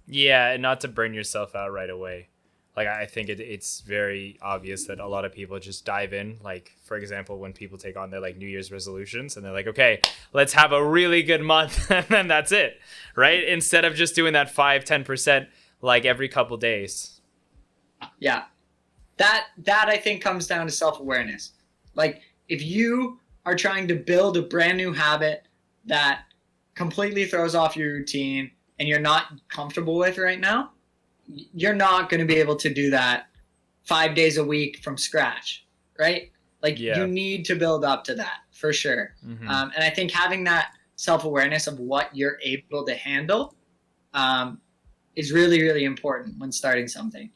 [SPEAKER 1] Yeah, and not to burn yourself out right away. Like, I think it's very obvious that a lot of people just dive in. Like, for example, when people take on their like New Year's resolutions and they're like, okay, let's have a really good month and then that's it, right? Instead of just doing that 5-10% like every couple days.
[SPEAKER 2] Yeah. That I think comes down to self-awareness. Like, if you are trying to build a brand new habit that completely throws off your routine and you're not comfortable with right now, you're not going to be able to do that 5 days a week from scratch, right? Like, you need to build up to that for sure. And I think having that self-awareness of what you're able to handle is really, really important when starting something.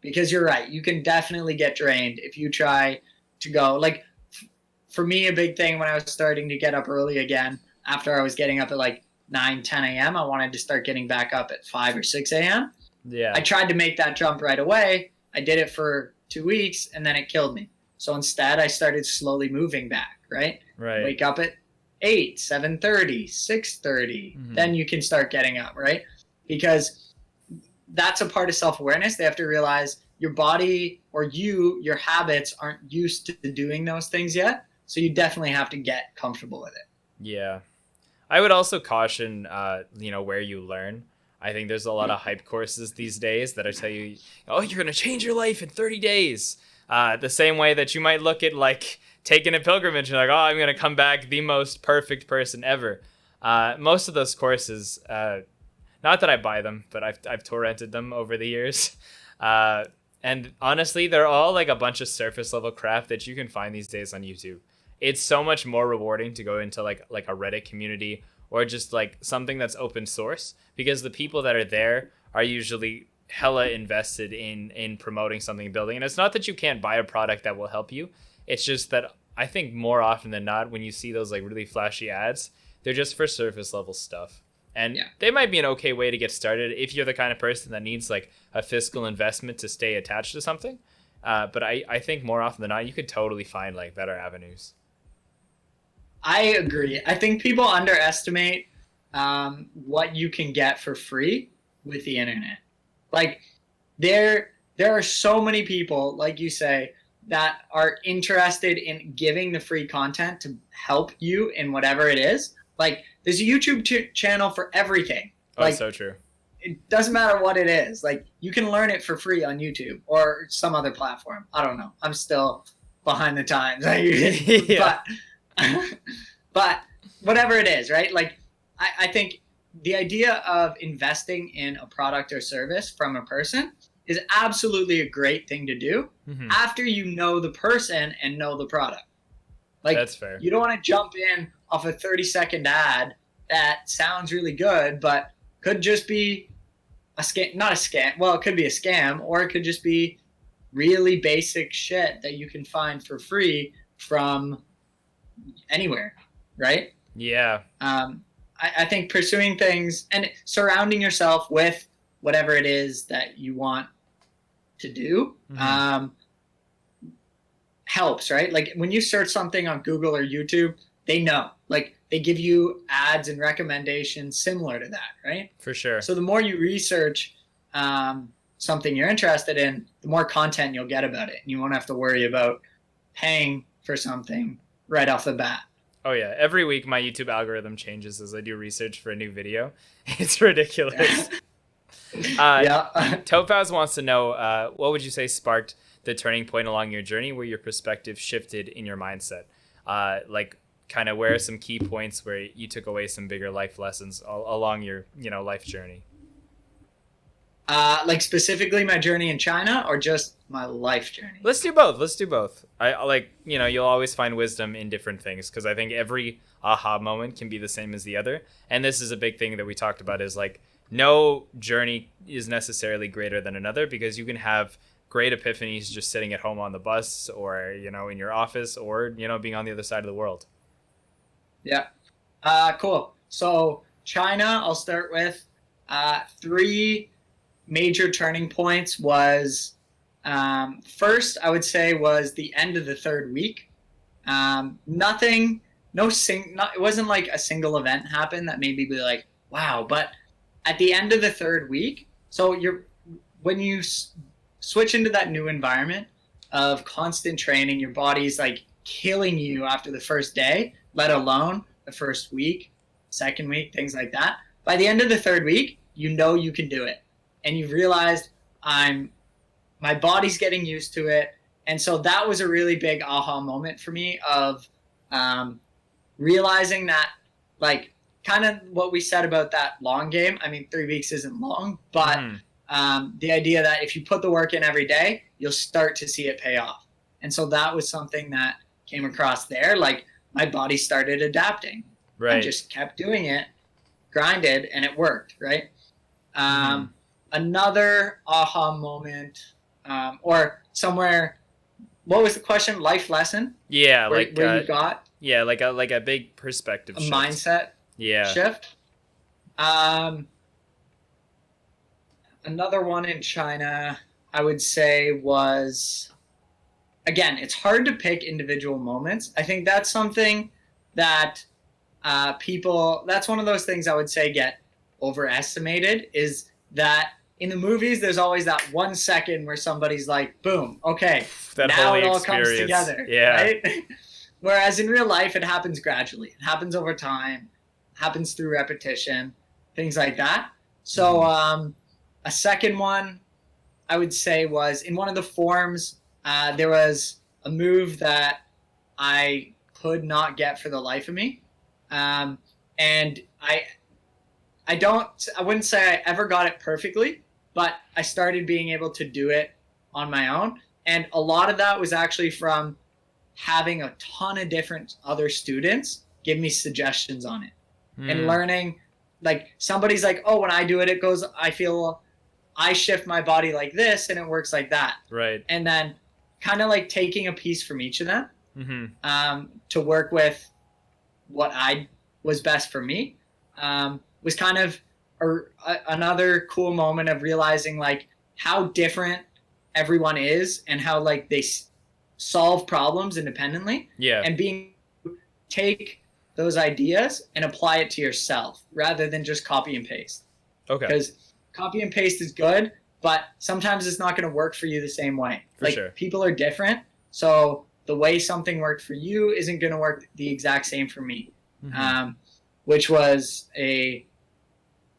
[SPEAKER 2] Because you're right, you can definitely get drained if you try to go. Like, for me, a big thing when I was starting to get up early again, after I was getting up at like 9, 10 a.m., I wanted to start getting back up at 5 or 6 a.m.
[SPEAKER 1] Yeah.
[SPEAKER 2] I tried to make that jump right away. I did it for 2 weeks and then it killed me. So instead, I started slowly moving back, right?
[SPEAKER 1] Right.
[SPEAKER 2] Wake up at 8, 7:30, 6:30. Then you can start getting up, right? Because that's a part of self-awareness. They have to realize your body or your habits aren't used to doing those things yet. So you definitely have to get comfortable with it.
[SPEAKER 1] Yeah. I would also caution, you know, where you learn. I think there's a lot of hype courses these days that I tell you, oh, you're going to change your life in 30 days. The same way that you might look at like taking a pilgrimage and like, oh, I'm going to come back the most perfect person ever. Most of those courses, not that I buy them, but I've torrented them over the years. And honestly, they're all like a bunch of surface level crap that you can find these days on YouTube. It's so much more rewarding to go into like a Reddit community or just like something that's open source, because the people that are there are usually hella invested in promoting something and building. And it's not that you can't buy a product that will help you. It's just that I think more often than not, when you see those like really flashy ads, they're just for surface level stuff. And they might be an okay way to get started if you're the kind of person that needs like a fiscal investment to stay attached to something. But I think more often than not, you could totally find like better avenues.
[SPEAKER 2] I agree. I think people underestimate what you can get for free with the internet. Like, there are so many people, like you say, that are interested in giving the free content to help you in whatever it is. Like, there's a YouTube channel for everything.
[SPEAKER 1] Oh,
[SPEAKER 2] like,
[SPEAKER 1] so true.
[SPEAKER 2] It doesn't matter what it is. Like, you can learn it for free on YouTube or some other platform. I don't know. I'm still behind the times. But whatever it is, right? Like, I think the idea of investing in a product or service from a person is absolutely a great thing to do after you know the person and know the product. Like, that's fair. You don't want to jump in off a 30-second ad that sounds really good, but could just be a scam. Not a scam. Well, it could be a scam, or it could just be really basic shit that you can find for free from anywhere, right?
[SPEAKER 1] Yeah.
[SPEAKER 2] I think pursuing things and surrounding yourself with whatever it is that you want to do helps, right? Like when you search something on Google or YouTube, they know, like they give you ads and recommendations similar to that, right?
[SPEAKER 1] For sure.
[SPEAKER 2] So the more you research something you're interested in, the more content you'll get about it, and you won't have to worry about paying for something right off the bat.
[SPEAKER 1] Oh yeah, every week my YouTube algorithm changes as I do research for a new video. It's ridiculous.
[SPEAKER 2] Yeah.
[SPEAKER 1] Topaz wants to know, what would you say sparked the turning point along your journey where your perspective shifted in your mindset? Like, kind of where are some key points where you took away some bigger life lessons along your, life journey?
[SPEAKER 2] Like specifically my journey in China or just my life journey?
[SPEAKER 1] Let's do both. I like, you'll always find wisdom in different things, because I think every aha moment can be the same as the other. And this is a big thing that we talked about, is like, no journey is necessarily greater than another, because you can have great epiphanies just sitting at home on the bus, or, in your office, or, being on the other side of the world.
[SPEAKER 2] Yeah. Cool. So China, I'll start with 3 major turning points was, first, I would say, was the end of the 3rd week. It wasn't like a single event happened that made me be like, wow. But at the end of the 3rd week, so when you switch into that new environment of constant training, your body's like killing you after the first day, let alone the first week, 2nd week, things like that. By the end of the 3rd week, you can do it. And you've realized my body's getting used to it. And so that was a really big aha moment for me of realizing that, like, kind of what we said about that long game. I mean, 3 weeks isn't long, but the idea that if you put the work in every day, you'll start to see it pay off. And so that was something that came across there. Like, my body started adapting.
[SPEAKER 1] Right.
[SPEAKER 2] I just kept doing it, grinded, and it worked, right? Another aha moment, or somewhere, what was the question? Life lesson?
[SPEAKER 1] Yeah,
[SPEAKER 2] where you got
[SPEAKER 1] like a big perspective shift.
[SPEAKER 2] Mindset shift. Another one in China, I would say, was, again, it's hard to pick individual moments. I think that's something that that's one of those things I would say get overestimated, is that in the movies, there's always that 1 second where somebody's like, boom, okay, now it all comes together.
[SPEAKER 1] Yeah.
[SPEAKER 2] Right? Whereas in real life, it happens gradually. It happens over time, happens through repetition, things like that. So a second one I would say was in one of the forms, there was a move that I could not get for the life of me. And I wouldn't say I ever got it perfectly, but I started being able to do it on my own. And a lot of that was actually from having a ton of different other students give me suggestions on it and learning, like, somebody's like, oh, when I do it, I feel I shift my body like this and it works like that.
[SPEAKER 1] Right.
[SPEAKER 2] And then kind of like taking a piece from each of them to work with what was best for me. Was kind of another cool moment of realizing, like, how different everyone is and how, like, they solve problems independently.
[SPEAKER 1] Yeah.
[SPEAKER 2] And take those ideas and apply it to yourself rather than just copy and paste.
[SPEAKER 1] Okay.
[SPEAKER 2] Because copy and paste is good, but sometimes it's not going to work for you the same way.
[SPEAKER 1] For sure.
[SPEAKER 2] People are different. So the way something worked for you isn't going to work the exact same for me. Which was a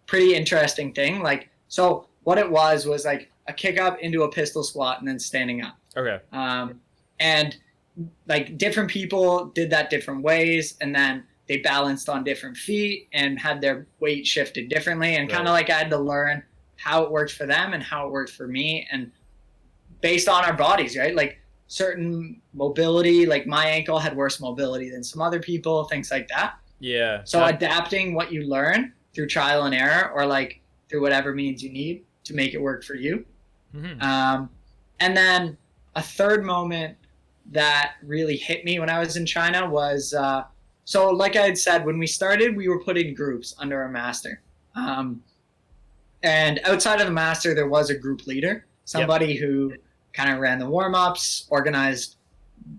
[SPEAKER 2] pretty interesting thing. Like, so what it was like a kick up into a pistol squat and then standing up.
[SPEAKER 1] Okay.
[SPEAKER 2] And like different people did that different ways, and then they balanced on different feet and had their weight shifted differently, and kind of like I had to learn how it worked for them and how it worked for me, and based on our bodies, right? Like certain mobility, like my ankle had worse mobility than some other people, things like that.
[SPEAKER 1] Yeah.
[SPEAKER 2] So adapting what you learn through trial and error, or like through whatever means you need to make it work for you. And then a third moment that really hit me when I was in China was, so like I had said, when we started, we were put in groups under a master. And outside of the master, there was a group leader, somebody who kind of ran the warm-ups, organized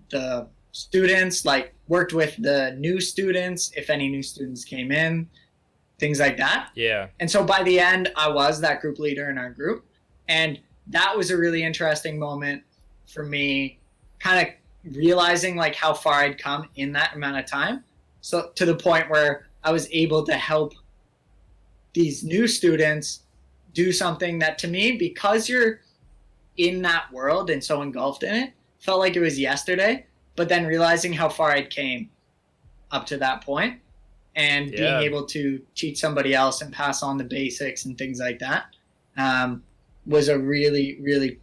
[SPEAKER 2] the students, like worked with the new students, if any new students came in, things like that.
[SPEAKER 1] Yeah.
[SPEAKER 2] And so by the end, I was that group leader in our group. And that was a really interesting moment for me, kind of realizing like how far I'd come in that amount of time. So to the point where I was able to help these new students do something that to me, because you're in that world and so engulfed in it, felt like it was yesterday, but then realizing how far I'd came up to that point and being able to teach somebody else and pass on the basics and things like that was a really, really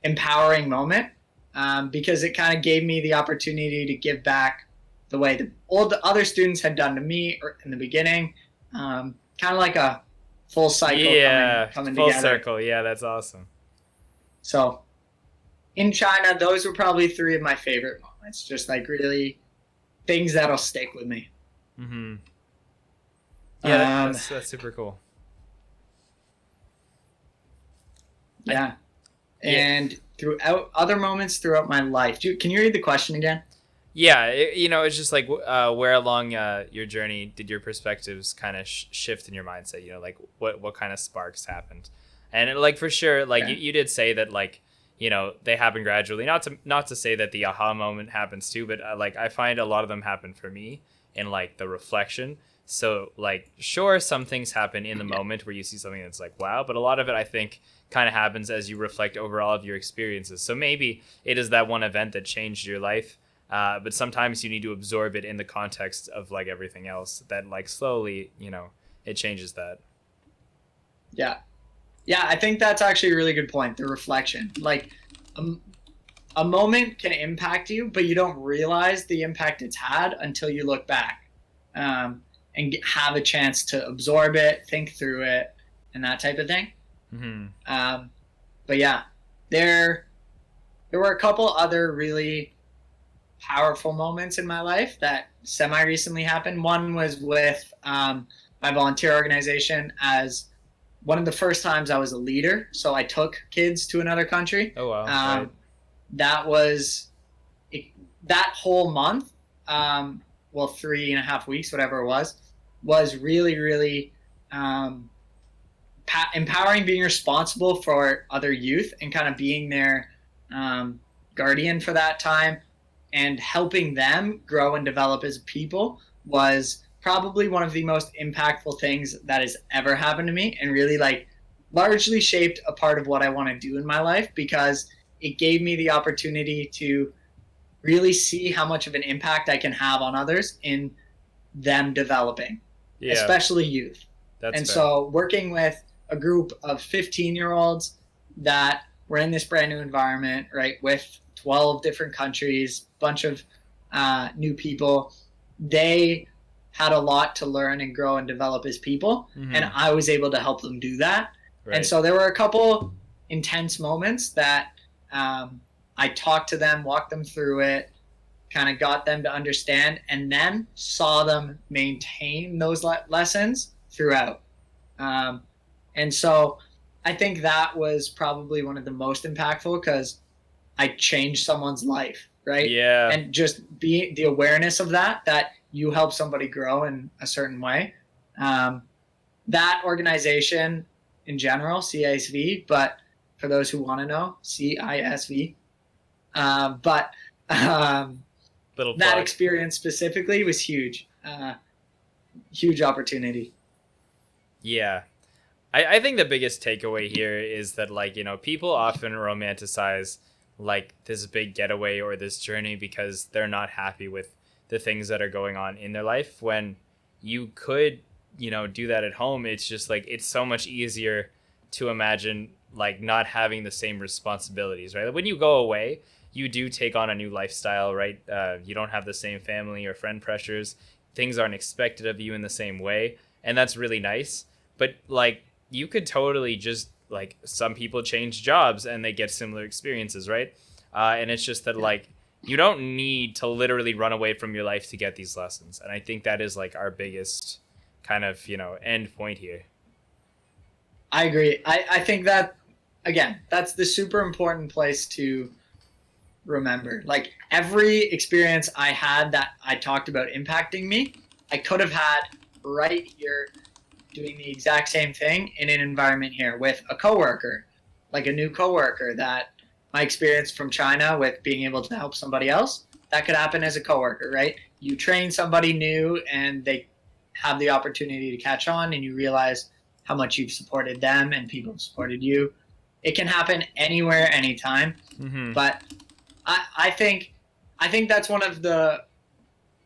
[SPEAKER 2] empowering moment because it kind of gave me the opportunity to give back the way all the other students had done to me in the beginning, kind of like a full cycle coming
[SPEAKER 1] full
[SPEAKER 2] together.
[SPEAKER 1] circle. Yeah, that's awesome.
[SPEAKER 2] So in China, those were probably three of my favorite moments, just like really things that'll stick with me.
[SPEAKER 1] Mm-hmm. Yeah, that's super cool.
[SPEAKER 2] Yeah. And throughout other moments throughout my life. Can you read the question again?
[SPEAKER 1] Yeah, it's just like where along your journey did your perspectives kind of shift in your mindset? Like what kind of sparks happened? And like for sure, like you did say that like they happen gradually. Not to say that the aha moment happens too, but like I find a lot of them happen for me in like the reflection. So like sure, some things happen in the moment where you see something that's like wow, but a lot of it I think kind of happens as you reflect over all of your experiences. So maybe it is that one event that changed your life. But sometimes you need to absorb it in the context of like everything else that like slowly, it changes that.
[SPEAKER 2] Yeah. Yeah, I think that's actually a really good point. The reflection, like a moment can impact you, but you don't realize the impact it's had until you look back and have a chance to absorb it, think through it, and that type of thing.
[SPEAKER 1] Mm-hmm.
[SPEAKER 2] But yeah, there were a couple other really powerful moments in my life that semi recently happened. One was with my volunteer organization as one of the first times I was a leader. So I took kids to another country.
[SPEAKER 1] Oh, wow. Right.
[SPEAKER 2] That was that whole month. 3.5 weeks, whatever it was really, really empowering, being responsible for other youth and kind of being their guardian for that time and helping them grow and develop as people was probably one of the most impactful things that has ever happened to me, and really like largely shaped a part of what I want to do in my life, because it gave me the opportunity to really see how much of an impact I can have on others in them developing, especially youth. That's fair. So working with a group of 15-year-olds that were in this brand new environment, right, with 12 different countries, bunch of new people, they had a lot to learn and grow and develop as people. Mm-hmm. And I was able to help them do that. Right. And so there were a couple intense moments that I talked to them, walked them through it, kind of got them to understand, and then saw them maintain those lessons throughout. And so I think that was probably one of the most impactful, because I changed someone's life, right?
[SPEAKER 1] Yeah.
[SPEAKER 2] And just be the awareness of that you help somebody grow in a certain way. That organization in general, CISV, but for those who want to know, CISV. But that experience specifically was huge. Huge opportunity.
[SPEAKER 1] Yeah. I think the biggest takeaway here is that, like, people often romanticize like this big getaway or this journey because they're not happy with the things that are going on in their life, when you could, do that at home. It's just like, it's so much easier to imagine like not having the same responsibilities, right? When you go away, you do take on a new lifestyle, right? You don't have the same family or friend pressures. Things aren't expected of you in the same way. And that's really nice. But like, you could totally just, like, some people change jobs and they get similar experiences, right? And it's just that, like, you don't need to literally run away from your life to get these lessons. And I think that is like our biggest kind of, end point here.
[SPEAKER 2] I agree. I think that, again, that's the super important place to remember. Like every experience I had that I talked about impacting me, I could have had right here doing the exact same thing in an environment here with a coworker, like a new coworker that my experience from China with being able to help somebody else, that could happen as a coworker, right? You train somebody new and they have the opportunity to catch on and you realize how much you've supported them and people have supported you. It can happen anywhere, anytime.
[SPEAKER 1] Mm-hmm.
[SPEAKER 2] But I think that's one of the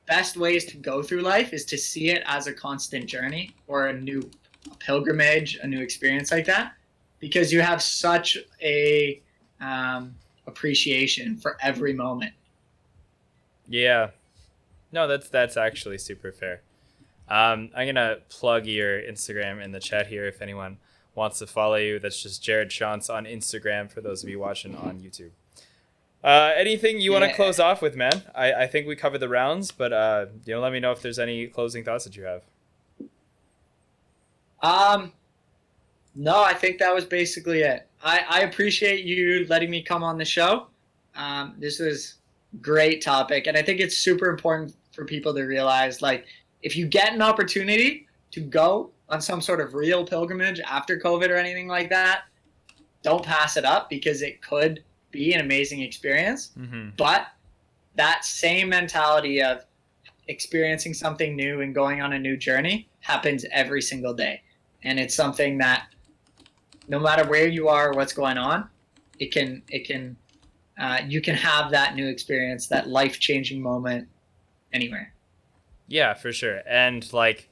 [SPEAKER 2] best ways to go through life is to see it as a constant journey or a new pilgrimage, a new experience like that, because you have such a appreciation for every moment.
[SPEAKER 1] Yeah. No, that's actually super fair. I'm gonna plug your Instagram in the chat here if anyone wants to follow you. That's just Jared Shantz on Instagram for those of you watching on YouTube. Anything you want to close off with, man? I think we covered the rounds, but let me know if there's any closing thoughts that you have.
[SPEAKER 2] No, I think that was basically it. I appreciate you letting me come on the show. This was a great topic, and I think it's super important for people to realize, like, if you get an opportunity to go on some sort of real pilgrimage after COVID or anything like that, don't pass it up because it could be an amazing experience.
[SPEAKER 1] Mm-hmm.
[SPEAKER 2] But that same mentality of experiencing something new and going on a new journey happens every single day. And it's something that no matter where you are or what's going on, you can have that new experience, that life-changing moment anywhere.
[SPEAKER 1] Yeah, for sure. And like,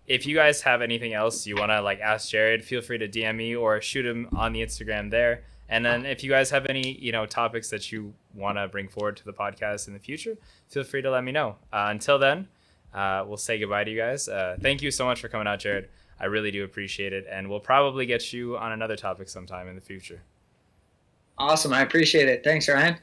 [SPEAKER 1] if you guys have anything else you want to like ask Jared, feel free to DM me or shoot him on the Instagram there. And then if you guys have any, topics that you want to bring forward to the podcast in the future, feel free to let me know. Until then, we'll say goodbye to you guys. Thank you so much for coming out, Jared. I really do appreciate it. And we'll probably get you on another topic sometime in the future.
[SPEAKER 2] Awesome. I appreciate it. Thanks, Ryan.